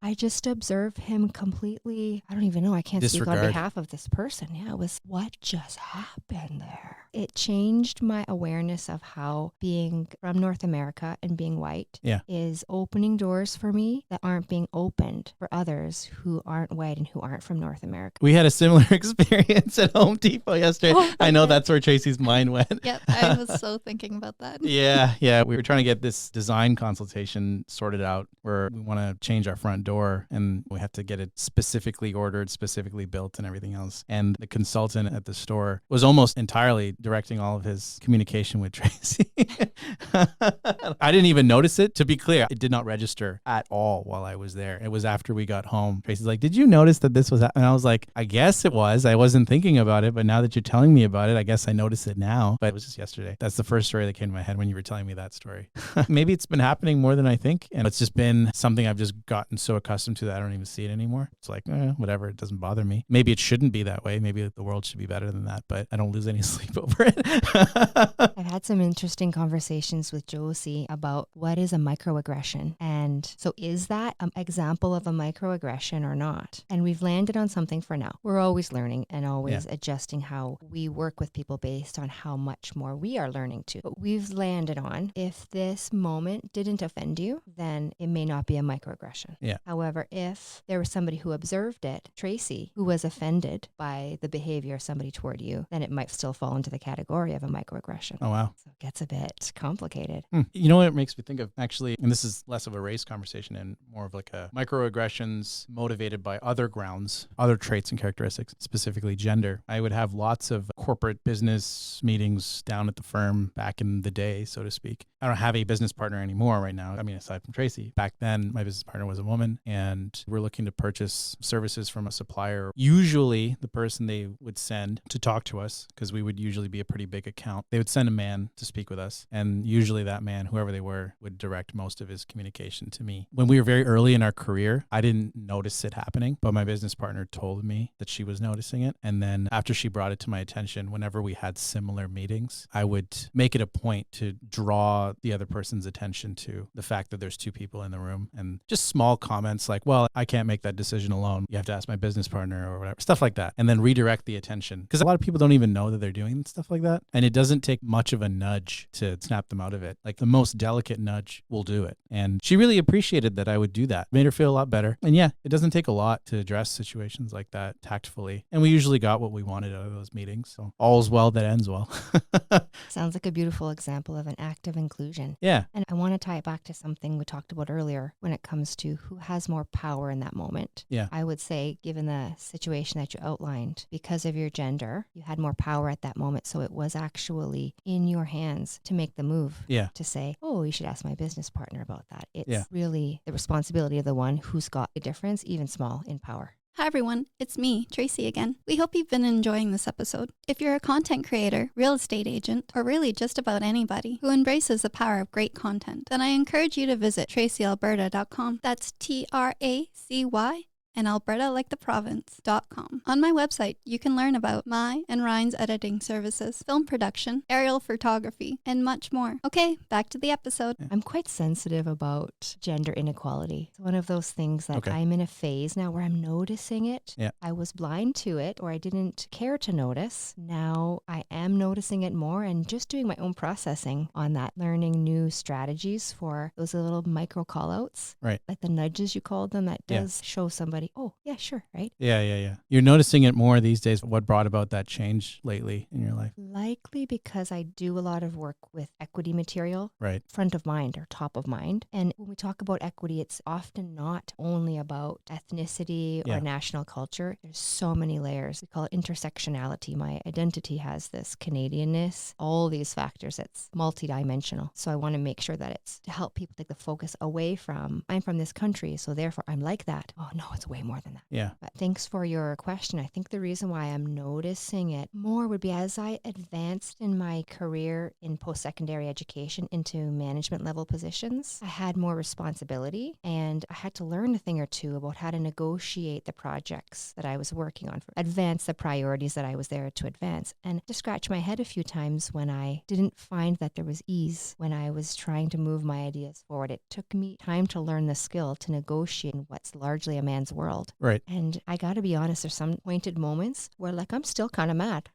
I just observed him completely, I don't even know, I can't speak on behalf of this person. Yeah, it was, what just happened there? It changed my awareness of how being from North America and being white is opening doors for me that aren't being opened for others who aren't white and who aren't from North America. We had a similar experience at Home Depot yesterday. Oh, I know that's where Tracy's mind went. Yep, I was so thinking about that. Yeah. We were trying to get this design consultation sorted out where we want to change our front door and we have to get it specifically ordered, specifically built and everything else. And the consultant at the store was almost entirely directing all of his communication with Tracy. I didn't even notice it. To be clear, it did not register at all while I was there. It was after we got home. Tracy's like, did you notice that this was happening? And I was like, I guess it was. I wasn't thinking about it, but now that you're telling me about it, I guess I noticed it now. But it was just yesterday. That's the first story that came to my head when you were telling me that story. Maybe it's been happening more than I think. And it's just been something I've just gotten so accustomed to that I don't even see it anymore. It's like, whatever. It doesn't bother me. Maybe it shouldn't be that way. Maybe the world should be better than that, but I don't lose any sleep over it. I've had some interesting conversations with Josie about what is a microaggression. And so is that an example of a microaggression or not? And we've landed on something for now. We're always learning and always adjusting how we work with people based on how much more we are learning too. But we've landed on, if this moment didn't offend you, then it may not be a microaggression. Yeah. However, if there was somebody who observed it, Tracy, who was offended by the behavior of somebody toward you, then it might still fall into the category of a microaggression. Oh, wow. So it gets a bit complicated. You know what it makes me think of, actually, and this is less of a race conversation and more of like a microaggressions motivated by other grounds, other traits and characteristics, specifically gender. I would have lots of corporate business meetings down at the firm back in the day, so to speak. I don't have a business partner anymore right now. I mean, aside from Tracy. Back then, my business partner was a woman, and we're looking to purchase services from a supplier. Usually, the person they would send to talk to us, because we would usually be a pretty big account, they would send a man to speak with us. And usually that man, whoever they were, would direct most of his communication to me. When we were very early in our career, I didn't notice it happening, but my business partner told me that she was noticing it. And then after she brought it to my attention, attention whenever we had similar meetings. I would make it a point to draw the other person's attention to the fact that there's two people in the room, and just small comments like, well, I can't make that decision alone. You have to ask my business partner or whatever, stuff like that. And then redirect the attention, because a lot of people don't even know that they're doing stuff like that. And it doesn't take much of a nudge to snap them out of it. Like the most delicate nudge will do it. And she really appreciated that I would do that. Made her feel a lot better. And yeah, it doesn't take a lot to address situations like that tactfully. And we usually got what we wanted out of those meetings. So all's well that ends well. Sounds like a beautiful example of an act of inclusion. Yeah. And I want to tie it back to something we talked about earlier when it comes to who has more power in that moment. Yeah. I would say, given the situation that you outlined, because of your gender, you had more power at that moment. So it was actually in your hands to make the move. Yeah. To say, oh, you should ask my business partner about that. It's Yeah. really the responsibility of the one who's got a difference, even small, in power. Hi everyone, it's me, Tracy again. We hope you've been enjoying this episode. If you're a content creator, real estate agent, or really just about anybody who embraces the power of great content, then I encourage you to visit tracyalberta.com. That's TRACY and Alberta like the province.com. On my website, you can learn about my and Ryan's editing services, film production, aerial photography, and much more. Okay, back to the episode. I'm quite sensitive about gender inequality. It's one of those things that Okay. I'm in a phase now where I'm noticing it. Yeah. I was blind to it, or I didn't care to notice. Now I am noticing it more and just doing my own processing on that, learning new strategies for those little micro call-outs. Right. Like the nudges you called them, that Yeah. does show somebody, oh, yeah, sure, right? Yeah. You're noticing it more these days. What brought about that change lately in your life? Likely because I do a lot of work with equity material, Right. front of mind or top of mind. And when we talk about equity, it's often not only about ethnicity Yeah. or national culture. There's so many layers. We call it intersectionality. My identity has this Canadianness, all these factors. It's multidimensional. So I want to make sure that it's to help people take the focus away from, I'm from this country, so therefore I'm like that. Oh no, it's way more than that. Yeah. But thanks for your question. I think the reason why I'm noticing it more would be as I advanced in my career in post-secondary education into management level positions, I had more responsibility and I had to learn a thing or two about how to negotiate the projects that I was working on, advance the priorities that I was there to advance, and to scratch my head a few times when I didn't find that there was ease when I was trying to move my ideas forward. It took me time to learn the skill to negotiate in what's largely a man's world. Right. And I got to be honest, there's some pointed moments where like I'm still kind of mad.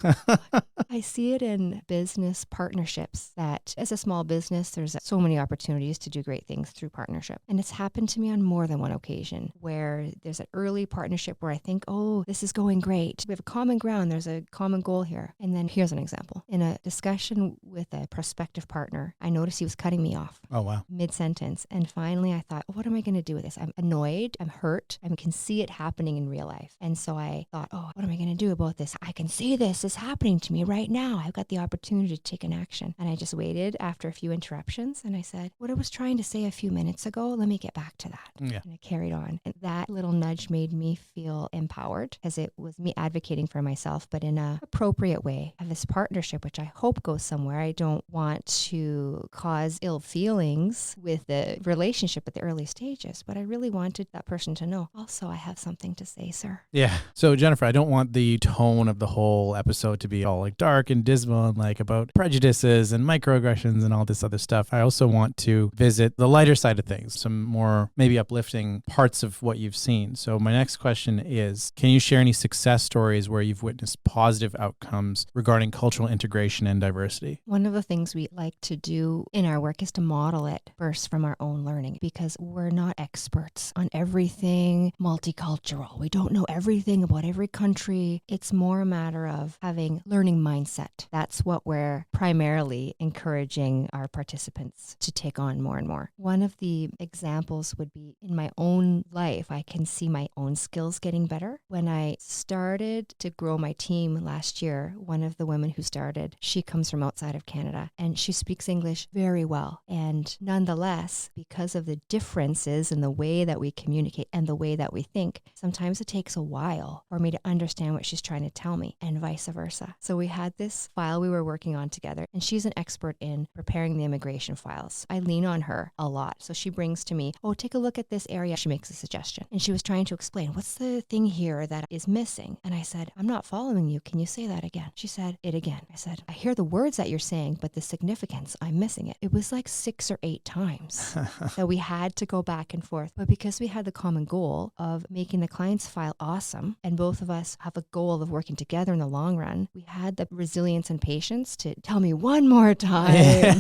I see it in business partnerships that as a small business, there's so many opportunities to do great things through partnership. And it's happened to me on more than one occasion where there's an early partnership where I think, oh, this is going great. We have a common ground. There's a common goal here. And then here's an example. In a discussion with a prospective partner, I noticed he was cutting me off Oh, wow. mid-sentence. And finally, I thought, what am I going to do with this? I'm annoyed. I'm hurt. I can see it happening in real life. And so I thought, oh, what am I going to do about this? I can see this is happening to me right now. I've got the opportunity to take an action. And I just waited after a few interruptions. And I said, what I was trying to say a few minutes ago, let me get back to that. Yeah. And I carried on. And that little nudge made me feel empowered because it was me advocating for myself, but in an appropriate way. I have this partnership, which I hope goes somewhere. I don't want to cause ill feelings with the relationship at the early stages, but I really wanted that person to know, also, I have something to say, sir. Yeah. So Jennifer, I don't want the tone of the whole episode to be all like dark and dismal and like about prejudices and microaggressions and all this other stuff. I also want to visit the lighter side of things, some more maybe uplifting parts of what you've seen. So my next question is, can you share any success stories where you've witnessed positive outcomes regarding cultural integration and diversity? One of the things we like to do in our work is to model it first from our own learning, because we're not experts on everything multicultural. We don't know everything about every country. It's more a matter of having learning mindset. That's what we're primarily encouraging our participants to take on more and more. One of the examples would be in my own life. I can see my own skills getting better. When I started to grow my team last year, one of the women who started, she comes from outside of Canada and she speaks English very well. And nonetheless, because of the differences in the way that we communicate and the way that we really think. Sometimes it takes a while for me to understand what she's trying to tell me, and vice versa. So we had this file we were working on together, and she's an expert in preparing the immigration files. I lean on her a lot. So she brings to me, oh, take a look at this area. She makes a suggestion. And she was trying to explain, what's the thing here that is missing? And I said, I'm not following you. Can you say that again? She said it again. I said, I hear the words that you're saying, but the significance, I'm missing it. It was like 6 or 8 times that we had to go back and forth. But because we had the common goal of making the client's file awesome, and both of us have a goal of working together in the long run, we had the resilience and patience to tell me one more time.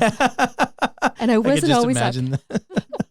And I wasn't always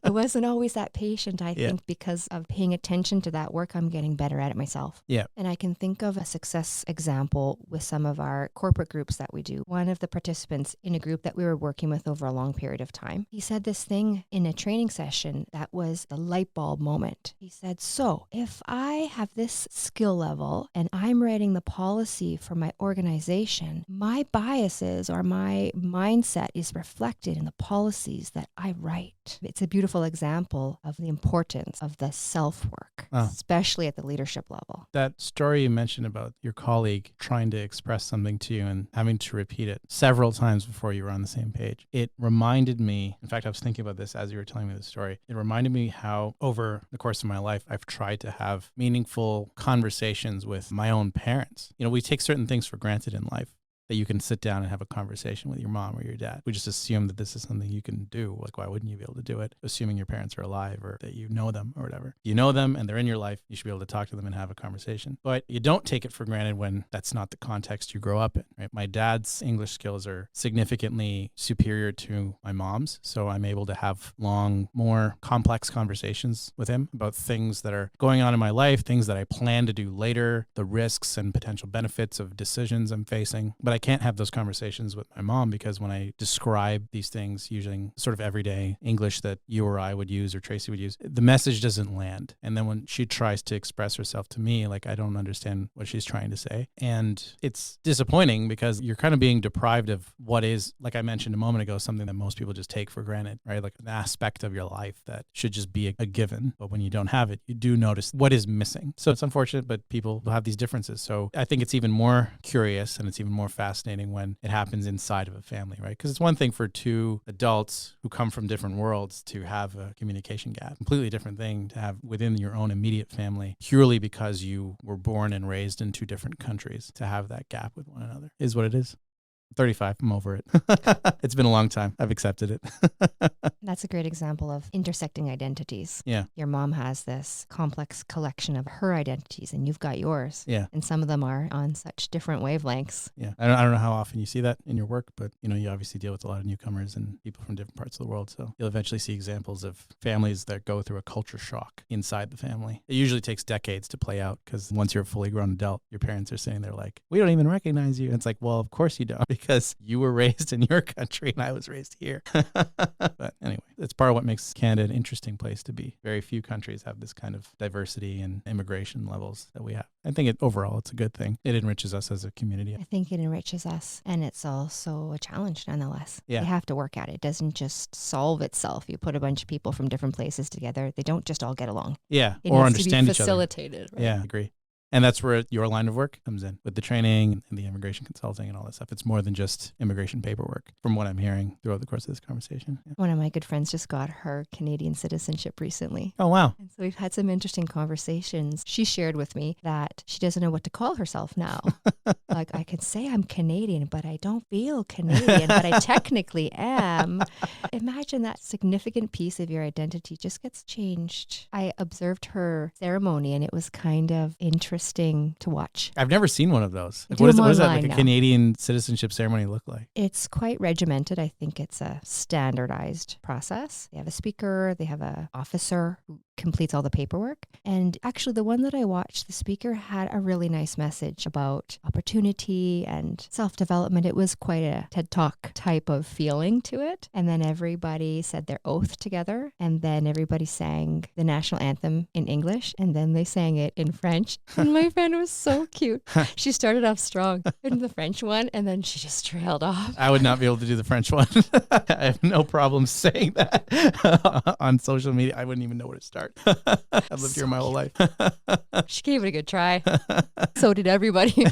I wasn't always that patient, I think, because of paying attention to that work. I'm getting better at it myself. Yeah. And I can think of a success example with some of our corporate groups that we do. One of the participants in a group that we were working with over a long period of time, he said this thing in a training session that was the light bulb moment. He said, so if I have this skill level and I'm writing the policy for my organization, my biases or my mindset is reflected in the policies that I write. It's a beautiful example of the importance of the self-work, especially at the leadership level. That story you mentioned about your colleague trying to express something to you and having to repeat it several times before you were on the same page. It reminded me, in fact, I was thinking about this as you were telling me the story. It reminded me how over the course of my life, I've tried to have meaningful conversations with my own parents. You know, we take certain things for granted in life. That you can sit down and have a conversation with your mom or your dad. We just assume that this is something you can do. Like, why wouldn't you be able to do it? Assuming your parents are alive or that you know them or whatever. You know them and they're in your life. You should be able to talk to them and have a conversation. But you don't take it for granted when that's not the context you grow up in, right? My dad's English skills are significantly superior to my mom's. So I'm able to have long, more complex conversations with him about things that are going on in my life, things that I plan to do later, the risks and potential benefits of decisions I'm facing. But I can't have those conversations with my mom because when I describe these things using sort of everyday English that you or I would use or Tracy would use, the message doesn't land. And then when she tries to express herself to me, like I don't understand what she's trying to say. And it's disappointing because you're kind of being deprived of what is, like I mentioned a moment ago, something that most people just take for granted, right? Like an aspect of your life that should just be a given. But when you don't have it, you do notice what is missing. So it's unfortunate, but people will have these differences. So I think it's even more curious and it's even more fascinating when it happens inside of a family, right? Because it's one thing for two adults who come from different worlds to have a communication gap. Completely different thing to have within your own immediate family, purely because you were born and raised in 2 different countries, to have that gap with one another. Is what it is. 35. I'm over it. It's been a long time. I've accepted it. That's a great example of intersecting identities. Yeah. Your mom has this complex collection of her identities and you've got yours. Yeah. And some of them are on such different wavelengths. Yeah. I don't know how often you see that in your work, but you know, you obviously deal with a lot of newcomers and people from different parts of the world. So you'll eventually see examples of families that go through a culture shock inside the family. It usually takes decades to play out because once you're a fully grown adult, your parents are sitting there like, we don't even recognize you. And it's like, well, of course you don't, because you were raised in your country and I was raised here. But anyway, it's part of what makes Canada an interesting place to be. Very few countries have this kind of diversity and immigration levels that we have. I think overall, it's a good thing. It enriches us as a community. I think it enriches us, and it's also a challenge nonetheless. Yeah. You have to work at it. It doesn't just solve itself. You put a bunch of people from different places together. They don't just all get along. Yeah, It or needs understand to be each other. facilitated. Right? Yeah, I agree. And that's where your line of work comes in with the training and the immigration consulting and all that stuff. It's more than just immigration paperwork from what I'm hearing throughout the course of this conversation. Yeah. One of my good friends just got her Canadian citizenship recently. Oh, wow. And so we've had some interesting conversations. She shared with me that she doesn't know what to call herself now. Like, I could say I'm Canadian, but I don't feel Canadian, but I technically am. Imagine that significant piece of your identity just gets changed. I observed her ceremony and it was kind of interesting to watch. I've never seen one of those. Like, Do what them is that online like a now. Canadian citizenship ceremony look like? It's quite regimented. I think it's a standardized process. They have a speaker, they have an officer who completes all the paperwork. And actually, the one that I watched, the speaker had a really nice message about opportunity and self-development. It was quite a TED Talk type of feeling to it. And then everybody said their oath together. And then everybody sang the national anthem in English. And then they sang it in French. And my friend was so cute. She started off strong in the French one, and then she just trailed off. I would not be able to do the French one. I have no problem saying that on social media. I wouldn't even know where to start. part. I've lived here my whole life. She gave it a good try. So did everybody.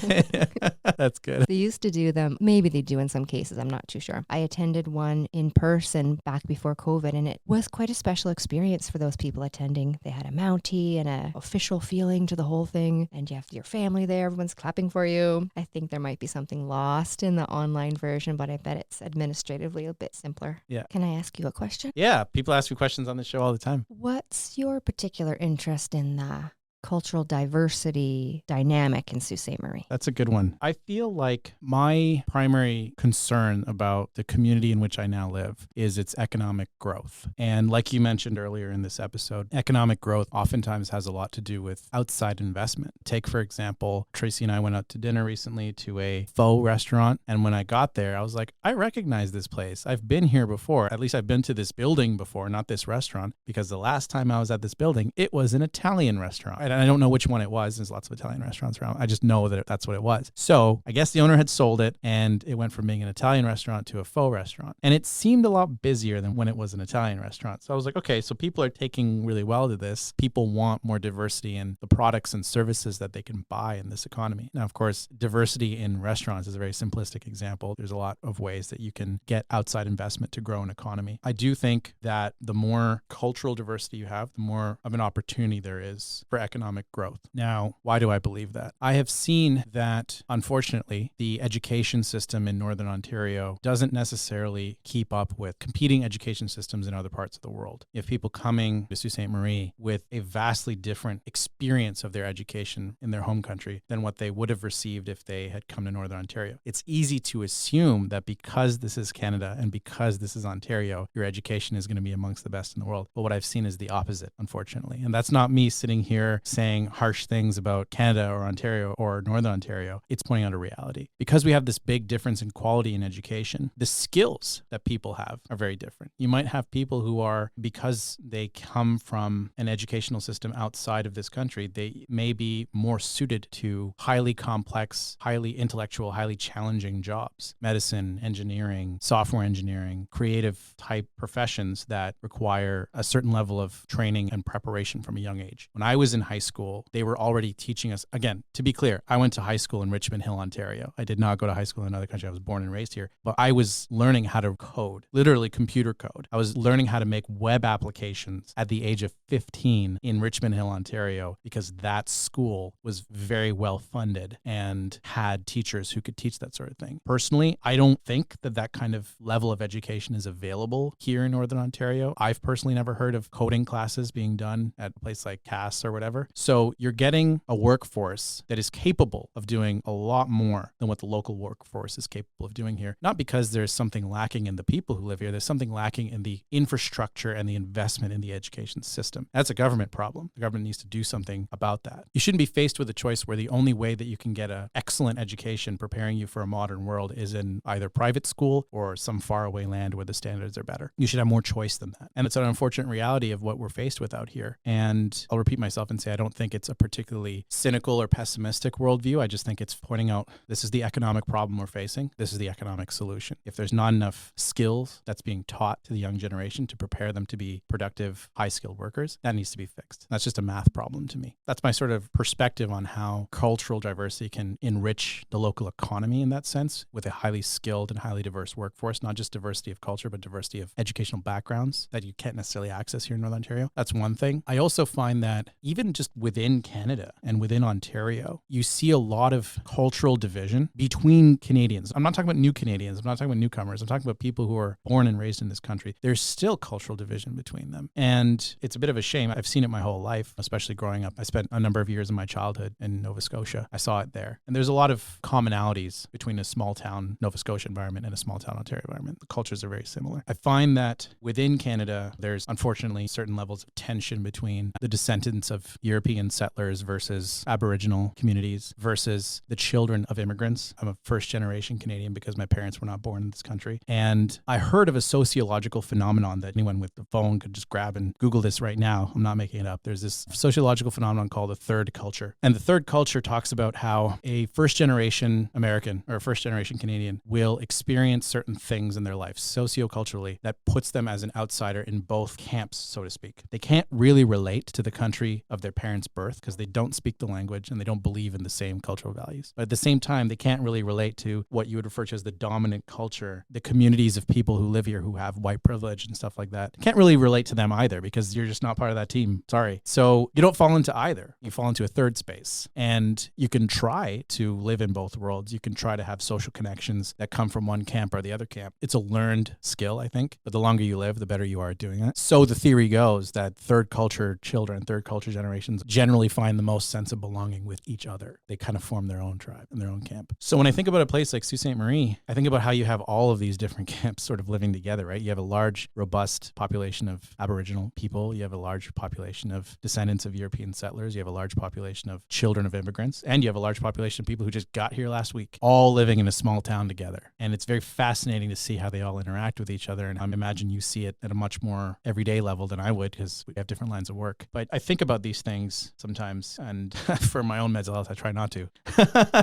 That's good. They used to do them. Maybe they do in some cases. I'm not too sure. I attended one in person back before COVID, and it was quite a special experience for those people attending. They had a Mountie and an official feeling to the whole thing, and you have your family there. Everyone's clapping for you. I think there might be something lost in the online version, but I bet it's administratively a bit simpler. Yeah. Can I ask you a question? Yeah, people ask me questions on the show all the time. What's your particular interest in the cultural diversity dynamic in Sault Ste. Marie? That's a good one. I feel like my primary concern about the community in which I now live is its economic growth. And like you mentioned earlier in this episode, economic growth oftentimes has a lot to do with outside investment. Take, for example, Tracy and I went out to dinner recently to a pho restaurant. And when I got there, I was like, I recognize this place. I've been here before. At least I've been to this building before, not this restaurant, because the last time I was at this building, it was an Italian restaurant. And I don't know which one it was. There's lots of Italian restaurants around. I just know that that's what it was. So I guess the owner had sold it, and it went from being an Italian restaurant to a pho restaurant. And it seemed a lot busier than when it was an Italian restaurant. So I was like, okay, so people are taking really well to this. People want more diversity in the products and services that they can buy in this economy. Now, of course, diversity in restaurants is a very simplistic example. There's a lot of ways that you can get outside investment to grow an economy. I do think that the more cultural diversity you have, the more of an opportunity there is for economic growth. Now, why do I believe that? I have seen that, unfortunately, the education system in Northern Ontario doesn't necessarily keep up with competing education systems in other parts of the world. You have people coming to Sault Ste. Marie with a vastly different experience of their education in their home country than what they would have received if they had come to Northern Ontario. It's easy to assume that because this is Canada and because this is Ontario, your education is going to be amongst the best in the world. But what I've seen is the opposite, unfortunately. And that's not me sitting here saying harsh things about Canada or Ontario or Northern Ontario. It's pointing out a reality. Because we have this big difference in quality in education, the skills that people have are very different. You might have people who are, because they come from an educational system outside of this country, they may be more suited to highly complex, highly intellectual, highly challenging jobs. Medicine, engineering, software engineering, creative type professions that require a certain level of training and preparation from a young age. When I was in high school, they were already teaching us, again, to be clear, I went to high school in Richmond Hill, Ontario. I did not go to high school in another country. I was born and raised here, but I was learning how to code, literally computer code. I was learning how to make web applications at the age of 15 in Richmond Hill, Ontario, because that school was very well funded and had teachers who could teach that sort of thing. Personally, I don't think that that kind of level of education is available here in Northern Ontario. I've personally never heard of coding classes being done at a place like Cass or whatever. So you're getting a workforce that is capable of doing a lot more than what the local workforce is capable of doing here. Not because there's something lacking in the people who live here. There's something lacking in the infrastructure and the investment in the education system. That's a government problem. The government needs to do something about that. You shouldn't be faced with a choice where the only way that you can get an excellent education preparing you for a modern world is in either private school or some faraway land where the standards are better. You should have more choice than that. And it's an unfortunate reality of what we're faced with out here. And I'll repeat myself and say I don't think it's a particularly cynical or pessimistic worldview. I just think it's pointing out this is the economic problem we're facing. This is the economic solution. If there's not enough skills that's being taught to the young generation to prepare them to be productive, high-skilled workers, that needs to be fixed. That's just a math problem to me. That's my sort of perspective on how cultural diversity can enrich the local economy in that sense with a highly skilled and highly diverse workforce, not just diversity of culture, but diversity of educational backgrounds that you can't necessarily access here in Northern Ontario. That's one thing. I also find that even just within Canada and within Ontario, you see a lot of cultural division between Canadians. I'm not talking about new Canadians. I'm not talking about newcomers. I'm talking about people who are born and raised in this country. There's still cultural division between them. And it's a bit of a shame. I've seen it my whole life, especially growing up. I spent a number of years in my childhood in Nova Scotia. I saw it there. And there's a lot of commonalities between a small town Nova Scotia environment and a small town Ontario environment. The cultures are very similar. I find that within Canada, there's unfortunately certain levels of tension between the descendants of European European settlers versus Aboriginal communities versus the children of immigrants. I'm a first-generation Canadian because my parents were not born in this country. And I heard of a sociological phenomenon that anyone with the phone could just grab and Google this right now. I'm not making it up. There's this sociological phenomenon called the third culture. And the third culture talks about how a first-generation American or a first-generation Canadian will experience certain things in their life socioculturally that puts them as an outsider in both camps, so to speak. They can't really relate to the country of their parents' birth because they don't speak the language and they don't believe in the same cultural values. But at the same time, they can't really relate to what you would refer to as the dominant culture, the communities of people who live here who have white privilege and stuff like that. Can't really relate to them either because you're just not part of that team. Sorry. So you don't fall into either. You fall into a third space. And you can try to live in both worlds. You can try to have social connections that come from one camp or the other camp. It's a learned skill, I think. But the longer you live, the better you are at doing it. So the theory goes that third culture children, third culture generations generally find the most sense of belonging with each other. They kind of form their own tribe and their own camp. So when I think about a place like Sault Ste. Marie, I think about how you have all of these different camps sort of living together, right? You have a large, robust population of Aboriginal people. You have a large population of descendants of European settlers. You have a large population of children of immigrants. And you have a large population of people who just got here last week, all living in a small town together. And it's very fascinating to see how they all interact with each other. And I imagine you see it at a much more everyday level than I would because we have different lines of work. But I think about these things sometimes, and for my own mental health, I try not to.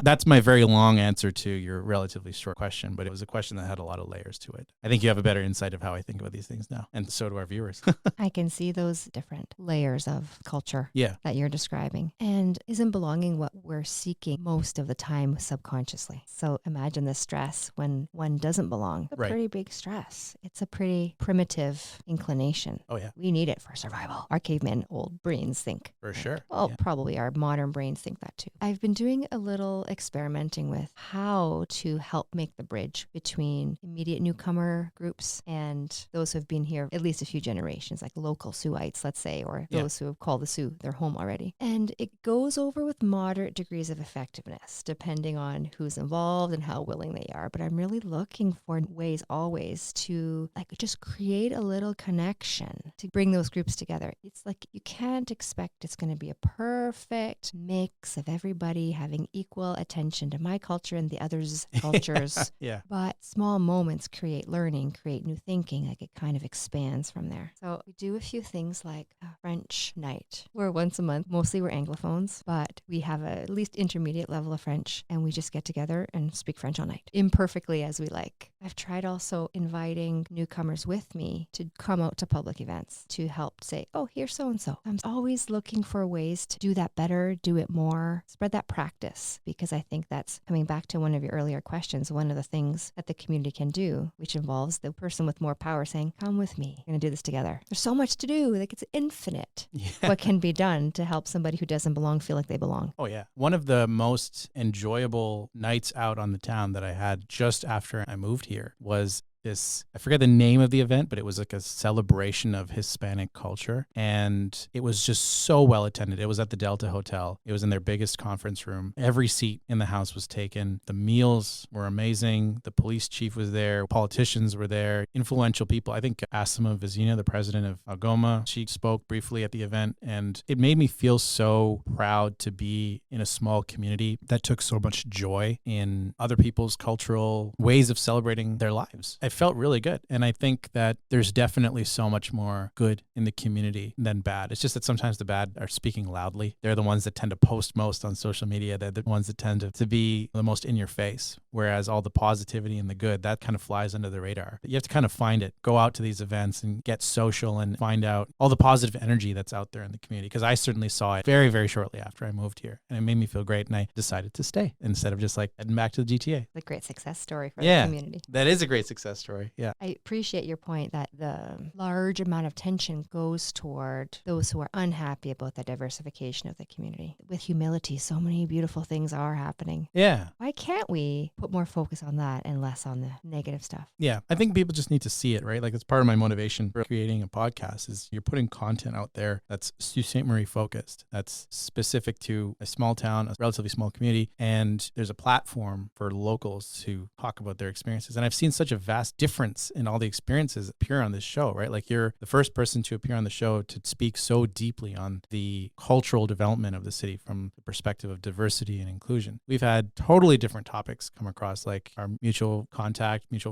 That's my very long answer to your relatively short question, but it was a question that had a lot of layers to it. I think you have a better insight of how I think about these things now, and so do our viewers. I can see those different layers of culture that you're describing. And isn't belonging what we're seeking most of the time subconsciously? So imagine the stress when one doesn't belong. It's a pretty big stress. It's a pretty primitive inclination. Oh, yeah. We need it for survival. Our caveman old brains think. For sure. Well, probably our modern brains think that too. I've been doing a little experimenting with how to help make the bridge between immediate newcomer groups and those who have been here at least a few generations, like local Siouites, let's say, or those who have called the Sioux their home already. And it goes over with moderate degrees of effectiveness, depending on who's involved and how willing they are. But I'm really looking for ways always to just create a little connection to bring those groups together. It's like you can't expect it's going to be a perfect mix of everybody having equal attention to my culture and the others' cultures. But small moments create learning, create new thinking. Like it kind of expands from there. So we do a few things like a French night, where once a month, mostly we're Anglophones, but we have at least intermediate level of French, and we just get together and speak French all night, imperfectly as we like. I've tried also inviting newcomers with me to come out to public events to help say, oh, here's so-and-so. I'm always looking for ways to do that better, do it more, spread that practice, because I think that's coming back to one of your earlier questions. One of the things that the community can do, which involves the person with more power saying, come with me, we're going to do this together. There's so much to do. Like it's infinite what can be done to help somebody who doesn't belong feel like they belong. Oh, yeah. One of the most enjoyable nights out on the town that I had just after I moved here was this, I forget the name of the event, but it was like a celebration of Hispanic culture. And it was just so well attended. It was at the Delta Hotel. It was in their biggest conference room. Every seat in the house was taken. The meals were amazing. The police chief was there. Politicians were there. Influential people. I think Asima Vizina, the president of Algoma, she spoke briefly at the event. And it made me feel so proud to be in a small community that took so much joy in other people's cultural ways of celebrating their lives. I felt really good. And I think that there's definitely so much more good in the community than bad. It's just that sometimes the bad are speaking loudly. They're the ones that tend to post most on social media. They're the ones that tend to be the most in your face. Whereas all the positivity and the good, that kind of flies under the radar. But you have to kind of find it. Go out to these events and get social and find out all the positive energy that's out there in the community. Because I certainly saw it very, very shortly after I moved here. And it made me feel great. And I decided to stay instead of just like heading back to the GTA. It's a great success story for the community. That is a great success story. Yeah. I appreciate your point that the large amount of tension goes toward those who are unhappy about the diversification of the community. With humility, so many beautiful things are happening. Yeah. Why can't we put more focus on that and less on the negative stuff? Yeah. I think people just need to see it, right? Like it's part of my motivation for creating a podcast is you're putting content out there that's Sault Ste. Marie focused, that's specific to a small town, a relatively small community, and there's a platform for locals to talk about their experiences. And I've seen such a vast vast difference in all the experiences that appear on this show, right? Like you're the first person to appear on the show to speak so deeply on the cultural development of the city from the perspective of diversity and inclusion. We've had totally different topics come across, like our mutual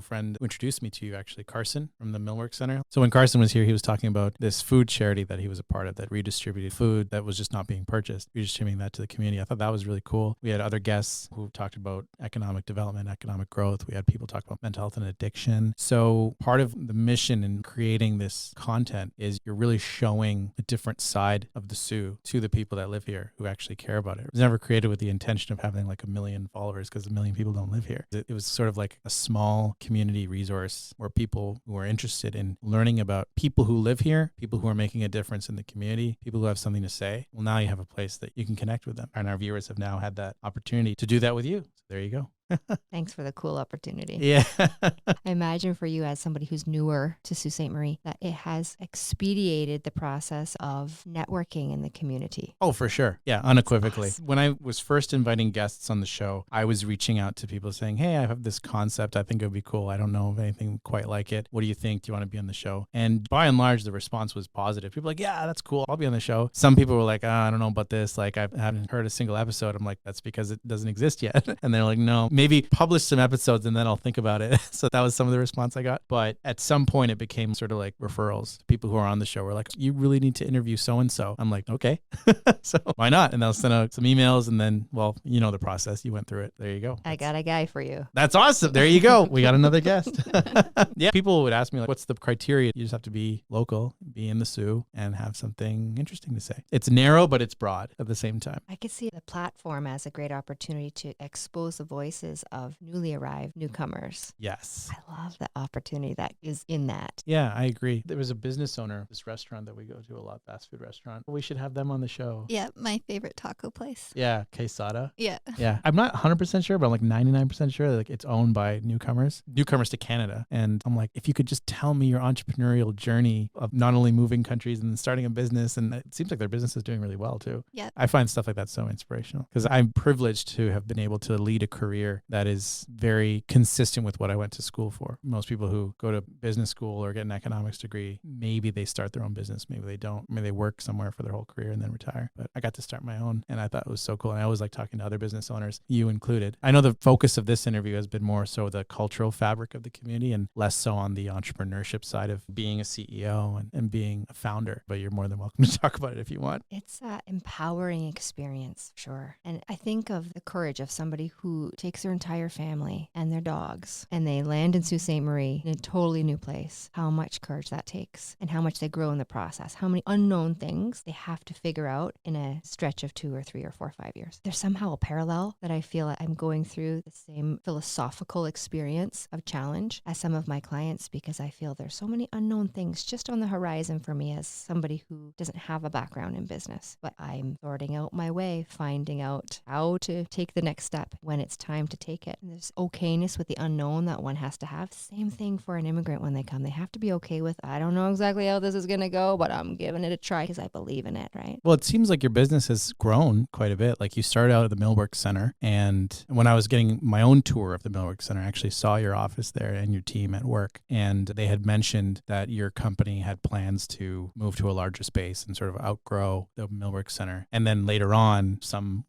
friend who introduced me to you, actually, Carson from the Millwork Center. So when Carson was here, he was talking about this food charity that he was a part of that redistributed food that was just not being purchased, redistributing that to the community. I thought that was really cool. We had other guests who talked about economic development, economic growth. We had people talk about mental health and addiction. So part of the mission in creating this content is you're really showing a different side of the Sioux to the people that live here who actually care about it. It was never created with the intention of having like 1 million followers because 1 million people don't live here. It was sort of like a small community resource where people who are interested in learning about people who live here, people who are making a difference in the community, people who have something to say. Well, now you have a place that you can connect with them. And our viewers have now had that opportunity to do that with you. So there you go. Thanks for the cool opportunity. Yeah. I imagine for you as somebody who's newer to Sault Ste. Marie that it has expedited the process of networking in the community. Oh, for sure. Yeah, unequivocally. Awesome. When I was first inviting guests on the show, I was reaching out to people saying, hey, I have this concept. I think it would be cool. I don't know of anything quite like it. What do you think? Do you want to be on the show? And by and large, the response was positive. People were like, yeah, that's cool. I'll be on the show. Some people were like, I don't know about this. Like, I haven't heard a single episode. I'm like, that's because it doesn't exist yet. And they're like, no, maybe publish some episodes and then I'll think about it. So that was some of the response I got. But at some point it became sort of like referrals. People who are on the show were like, you really need to interview so-and-so. I'm like, okay, so why not? And they'll send out some emails and then, well, you know the process. You went through it. There you go. I got a guy for you. That's awesome. There you go. We got another guest. Yeah. People would ask me, like, what's the criteria? You just have to be local, be in the Sioux, and have something interesting to say. It's narrow, but it's broad at the same time. I could see the platform as a great opportunity to expose the voices of newly arrived newcomers. Yes. I love the opportunity that is in that. Yeah, I agree. There was a business owner of this restaurant that we go to a lot, fast food restaurant. We should have them on the show. Yeah, my favorite taco place. Yeah, Quesada. Yeah. Yeah. I'm not 100% sure, but I'm like 99% sure that like it's owned by newcomers to Canada. And I'm like, if you could just tell me your entrepreneurial journey of not only moving countries and then starting a business, and it seems like their business is doing really well too. Yeah. I find stuff like that so inspirational because I'm privileged to have been able to lead a career that is very consistent with what I went to school for. Most people who go to business school or get an economics degree, maybe they start their own business, maybe they don't. Maybe they work somewhere for their whole career and then retire. But I got to start my own and I thought it was so cool. And I always like talking to other business owners, you included. I know the focus of this interview has been more so the cultural fabric of the community and less so on the entrepreneurship side of being a CEO and being a founder. But you're more than welcome to talk about it if you want. It's an empowering experience, sure. And I think of the courage of somebody who takes their entire family and their dogs and they land in Sault Ste. Marie in a totally new place. How much courage that takes and how much they grow in the process. How many unknown things they have to figure out in a stretch of 2 or 3 or 4 or 5 years. There's somehow a parallel that I feel like I'm going through the same philosophical experience of challenge as some of my clients because I feel there's so many unknown things just on the horizon for me as somebody who doesn't have a background in business. But I'm sorting out my way, finding out how to take the next step when it's time to take it. And there's okayness with the unknown that one has to have. Same thing for an immigrant when they come. They have to be okay with, I don't know exactly how this is going to go, but I'm giving it a try because I believe in it, right? Well, it seems like your business has grown quite a bit. Like you started out at the Millwork Center. And when I was getting my own tour of the Millwork Center, I actually saw your office there and your team at work. And they had mentioned that your company had plans to move to a larger space and sort of outgrow the Millwork Center. And then later on,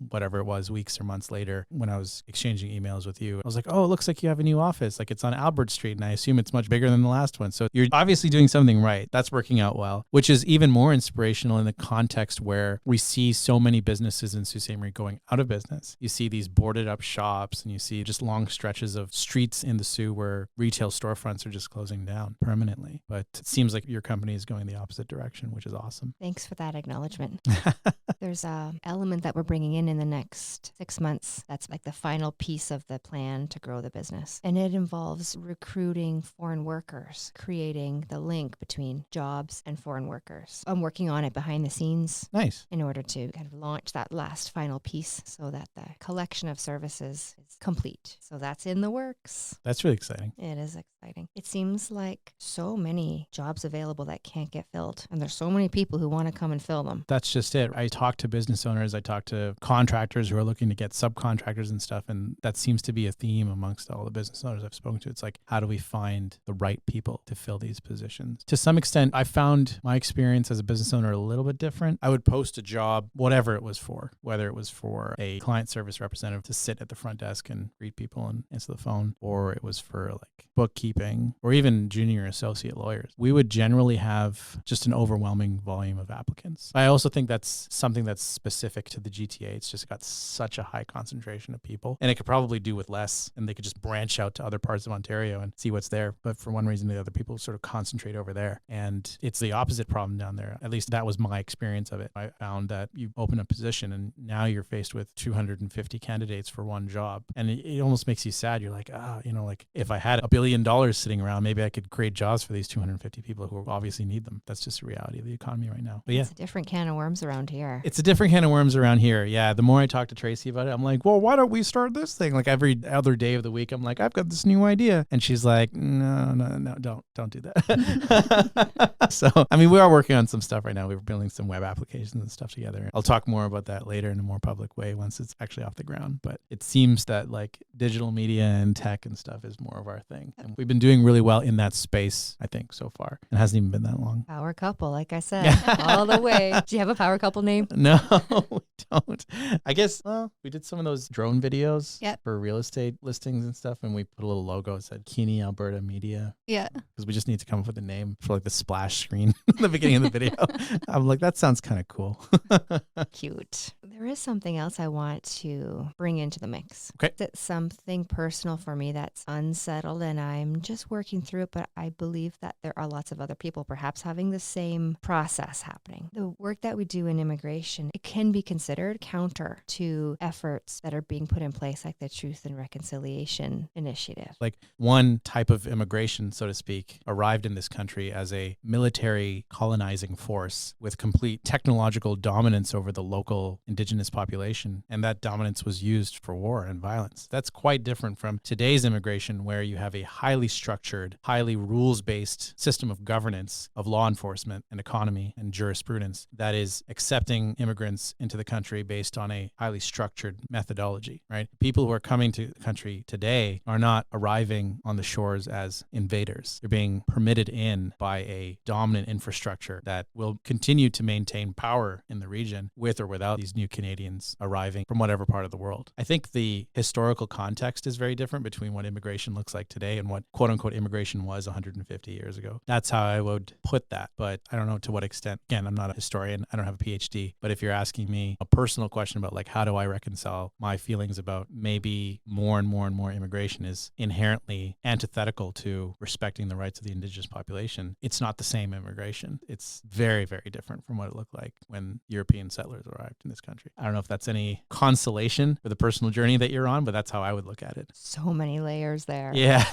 whatever it was, weeks or months later, when I was exchanging emails with you, I was like, oh, it looks like you have a new office. Like it's on Albert Street. And I assume it's much bigger than the last one. So you're obviously doing something right. That's working out well, which is even more inspirational in the context where we see so many businesses in Sault Ste. Marie going out of business. You see these boarded up shops and you see just long stretches of streets in the Sioux where retail storefronts are just closing down permanently. But it seems like your company is going the opposite direction, which is awesome. Thanks for that acknowledgement. There's an element that we're bringing in the next 6 months. That's like the final piece of the plan to grow the business. And it involves recruiting foreign workers, creating the link between jobs and foreign workers. I'm working on it behind the scenes. Nice. In order to kind of launch that last final piece so that the collection of services is complete. So that's in the works. That's really exciting. It is exciting. It seems like so many jobs available that can't get filled. And there's so many people who want to come and fill them. That's just it. I talk to business owners. I talk to contractors who are looking to get subcontractors and stuff. And that's that seems to be a theme amongst all the business owners I've spoken to. It's like, how do we find the right people to fill these positions? To some extent, I found my experience as a business owner a little bit different. I would post a job, whatever it was for, whether it was for a client service representative to sit at the front desk and greet people and answer the phone, or it was for like bookkeeping or even junior associate lawyers. We would generally have just an overwhelming volume of applicants. I also think that's something that's specific to the GTA. It's just got such a high concentration of people, and it could probably do with less, and they could just branch out to other parts of Ontario and see what's there. But for one reason or the other, people sort of concentrate over there. And it's the opposite problem down there. At least that was my experience of it. I found that you open a position and now you're faced with 250 candidates for one job. And it almost makes you sad. You're like, like if I had $1 billion sitting around, maybe I could create jobs for these 250 people who obviously need them. That's just the reality of the economy right now. But yeah. It's a different can of worms around here. It's a different can of worms around here. Yeah. The more I talk to Tracy about it, I'm like, well, why don't we start this thing? Like every other day of the week, I'm like, I've got this new idea. And she's like, no, don't do that. So, I mean, we are working on some stuff right now. We're building some web applications and stuff together. I'll talk more about that later in a more public way once it's actually off the ground. But it seems that like digital media and tech and stuff is more of our thing. And we've been doing really well in that space, I think, so far. It hasn't even been that long. Power couple, like I said, all the way. Do you have a power couple name? No, we don't. I guess, well, we did some of those drone videos for real estate listings and stuff. And we put a little logo that said Keeney, Alberta Media. Yeah. Because we just need to come up with a name for like the splash screen in the beginning of the video. I'm like, that sounds kind of cool. Cute. There is something else I want to bring into the mix. Okay. That's something personal for me that's unsettled, and I'm just working through it, but I believe that there are lots of other people perhaps having the same process happening. The work that we do in immigration, it can be considered counter to efforts that are being put in place, like the Truth and Reconciliation Initiative. Like one type of immigration, so to speak, arrived in this country as a military colonizing force with complete technological dominance over the local indigenous population. And that dominance was used for war and violence. That's quite different from today's immigration, where you have a highly structured, highly rules-based system of governance, of law enforcement and economy and jurisprudence that is accepting immigrants into the country based on a highly structured methodology, right? People who are coming to the country today are not arriving on the shores as invaders. They're being permitted in by a dominant infrastructure that will continue to maintain power in the region with or without these new Canadians arriving from whatever part of the world. I think the historical context is very different between what immigration looks like today and what quote unquote immigration was 150 years ago. That's how I would put that. But I don't know to what extent. Again, I'm not a historian. I don't have a PhD. But if you're asking me a personal question about like, how do I reconcile my feelings about maybe more and more and more immigration is inherently antithetical to respecting the rights of the indigenous population, it's not the same immigration. It's very, very different from what it looked like when European settlers arrived in this country. I don't know if that's any consolation for the personal journey that you're on, but that's how I would look at it. So many layers there. Yeah.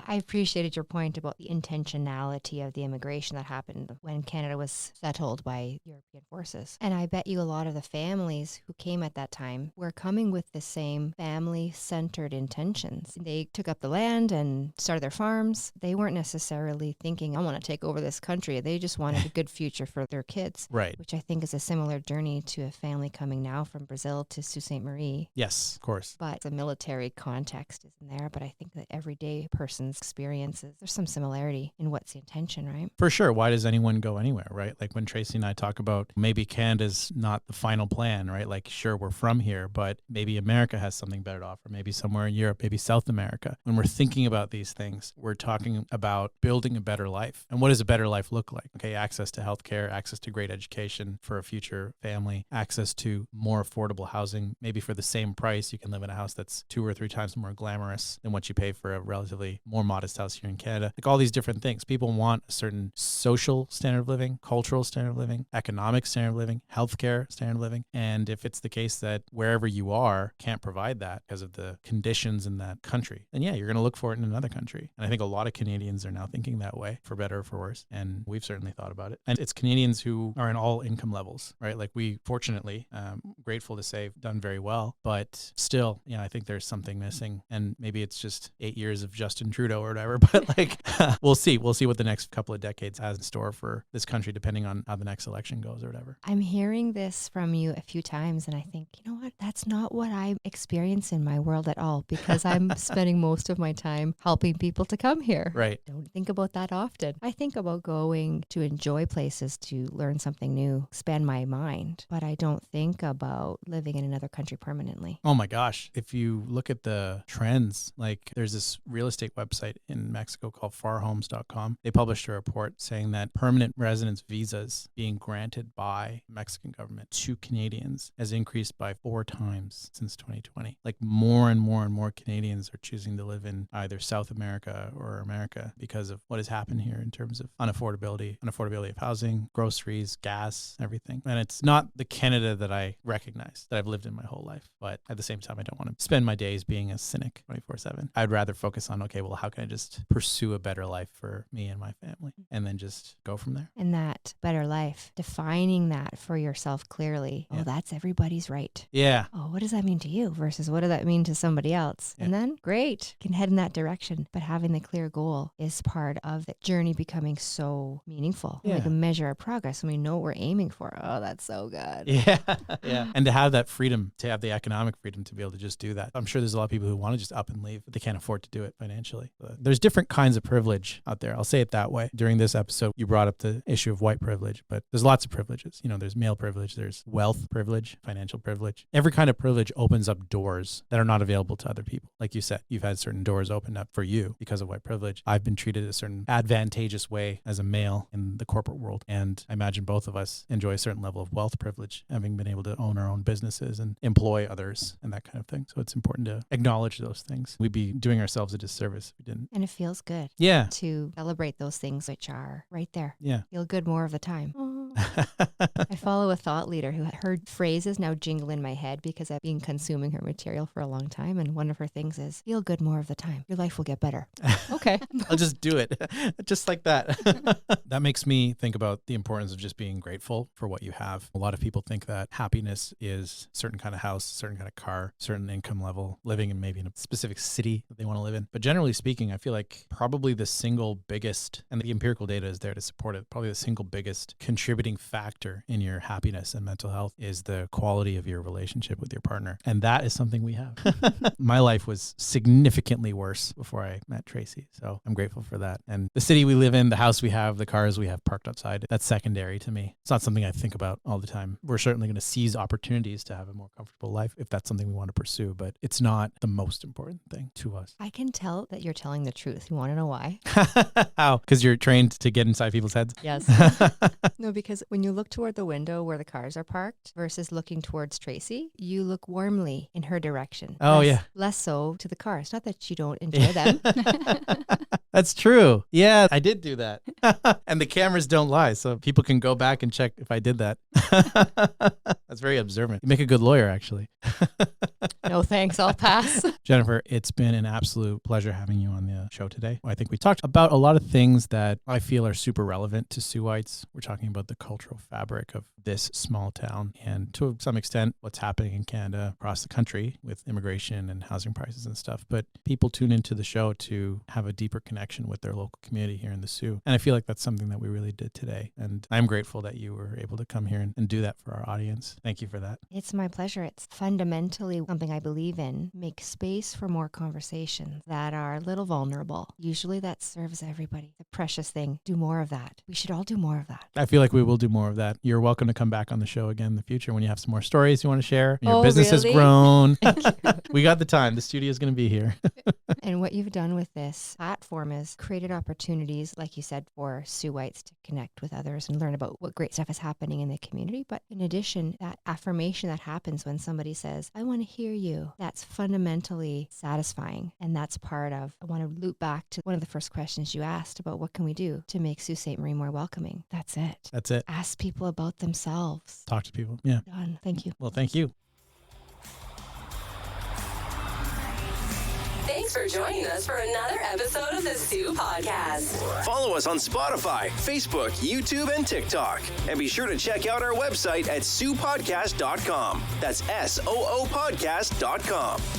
I appreciated your point about the intentionality of the immigration that happened when Canada was settled by European forces. And I bet you a lot of the families who came at that time were coming with the same family-centered intentions. They took up the land and started their farms. They weren't necessarily thinking, I want to take over this country. They just wanted a good future for their kids. Right. Which I think is a similar journey to a family coming now from Brazil to Sault Ste. Marie. Yes, of course. But the military context isn't there. But I think that everyday person's experiences, there's some similarity in what's the intention, right? For sure. Why does anyone go anywhere, right? Like when Tracy and I talk about maybe Canada's not the final plan, right? Like, sure, we're from here, but maybe America has something better to offer. Maybe somewhere in Europe, maybe South America. When we're thinking about these things, we're talking about building a better life. And what does a better life look like? Okay, access to healthcare, access to great education for a future family, access to more affordable housing. Maybe for the same price, you can live in a house that's 2 or 3 times more glamorous than what you pay for a relatively more modest house here in Canada. Like all these different things. People want a certain social standard of living, cultural standard of living, economic standard of living, healthcare standard of living. And if it's the case that wherever you are can't provide that because of the conditions in that country, then yeah, you're going to look for it in another country. And I think a lot of Canadians are now thinking that way, for better or for worse. And we've certainly thought about it. And it's Canadians who are in all income levels, right? Like we, fortunately, Grateful to say done very well, but still, I think there's something missing, and maybe it's just 8 years of Justin Trudeau or whatever, but like, we'll see what the next couple of decades has in store for this country, depending on how the next election goes or whatever. I'm hearing this from you a few times, and I think, you know what? That's not what I experience in my world at all, because I'm spending most of my time helping people to come here. Right. Don't think about that often. I think about going to enjoy places, to learn something new, expand my mind, but I don't think about living in another country permanently. Oh my gosh. If you look at the trends, like there's this real estate website in Mexico called farhomes.com. They published a report saying that permanent residence visas being granted by the Mexican government to Canadians has increased by 4 times since 2020. Like more and more and more Canadians are choosing to live in either South America or America because of what has happened here in terms of unaffordability of housing, groceries, gas, everything. And it's not the Canada that I recognize, that I've lived in my whole life. But at the same time, I don't want to spend my days being a cynic 24/7. I'd rather focus on, okay, well, how can I just pursue a better life for me and my family, and then just go from there? And that better life, defining that for yourself clearly. Yeah. Oh, that's everybody's right. Yeah. Oh, what does that mean to you versus what does that mean to somebody else? Yeah. And then great, can head in that direction. But having the clear goal is part of the journey becoming so meaningful. Yeah. We can measure our progress and we know what we're aiming for. Oh, that's so good. Yeah. Yeah. And to have that freedom, to have the economic freedom to be able to just do that. I'm sure there's a lot of people who want to just up and leave, but they can't afford to do it financially. But there's different kinds of privilege out there. I'll say it that way. During this episode, you brought up the issue of white privilege, but there's lots of privileges. There's male privilege, there's wealth privilege, financial privilege. Every kind of privilege opens up doors that are not available to other people. Like you said, you've had certain doors opened up for you because of white privilege. I've been treated a certain advantageous way as a male in the corporate world. And I imagine both of us enjoy a certain level of wealth privilege, having been able to own our own businesses and employ others and that kind of thing. So it's important to acknowledge those things. We'd be doing ourselves a disservice if we didn't. And it feels good. Yeah. To celebrate those things which are right there. Yeah. Feel good more of the time. I follow a thought leader who heard phrases now jingle in my head because I've been consuming her material for a long time. And one of her things is, feel good more of the time. Your life will get better. Okay. I'll just do it. Just like that. That makes me think about the importance of just being grateful for what you have. A lot of people think that happiness is a certain kind of house, a certain kind of car, certain income level, living in maybe in a specific city that they want to live in. But generally speaking, I feel like probably the single biggest, and the empirical data is there to support it, probably the single biggest contributing factor in your happiness and mental health is the quality of your relationship with your partner. And that is something we have. My life was significantly worse before I met Tracy. So I'm grateful for that. And the city we live in, the house we have, the cars we have parked outside, that's secondary to me. It's not something I think about all the time. We're certainly going to seize opportunities to have a more comfortable life if that's something we want to pursue, but it's not the most important thing to us. I can tell that you're telling the truth. You want to know why? How? Because you're trained to get inside people's heads? Yes. No, because when you look toward the window where the cars are parked versus looking towards Tracy, you look warmly in her direction. Oh, yeah. Less so to the cars. Not that you don't enjoy them. That's true. Yeah, I did do that. And the cameras don't lie, so people can go back and check if I did that. That's very observant. You make a good lawyer, actually. No, thanks. I'll pass. Jennifer, it's been an absolute pleasure having you on the show today. I think we talked about a lot of things that I feel are super relevant to Suites. We're talking about the cultural fabric of this small town and to some extent what's happening in Canada across the country with immigration and housing prices and stuff. But people tune into the show to have a deeper connection with their local community here in the Soo. And I feel like that's something that we really did today. And I'm grateful that you were able to come here and do that for our audience. Thank you for that. It's my pleasure. It's fundamentally something I believe in. Make space for more conversations that are a little vulnerable. Usually that serves everybody. The precious thing. Do more of that. We should all do more of that. I feel like we will do more of that. You're welcome to come back on the show again in the future when you have some more stories you want to share. Your Oh, business has really? grown. We got the time. The studio is going to be here. And what you've done with this platform is created opportunities, like you said, for Suites to connect with others and learn about what great stuff is happening in the community. But in addition, that affirmation that happens when somebody says, I want to hear you, that's fundamentally satisfying. And that's part of, I want to loop back to one of the first questions you asked about what can we do to make Sault Ste. Marie more welcoming. That's it. That's it. Ask people about themselves. Talk to people. Yeah. Done. Thank you. Well, thank you. Thanks for joining us for another episode of the Sue Podcast. Follow us on Spotify, Facebook, YouTube, and TikTok. And be sure to check out our website at SooPodcast.com. That's SOOpodcast.com.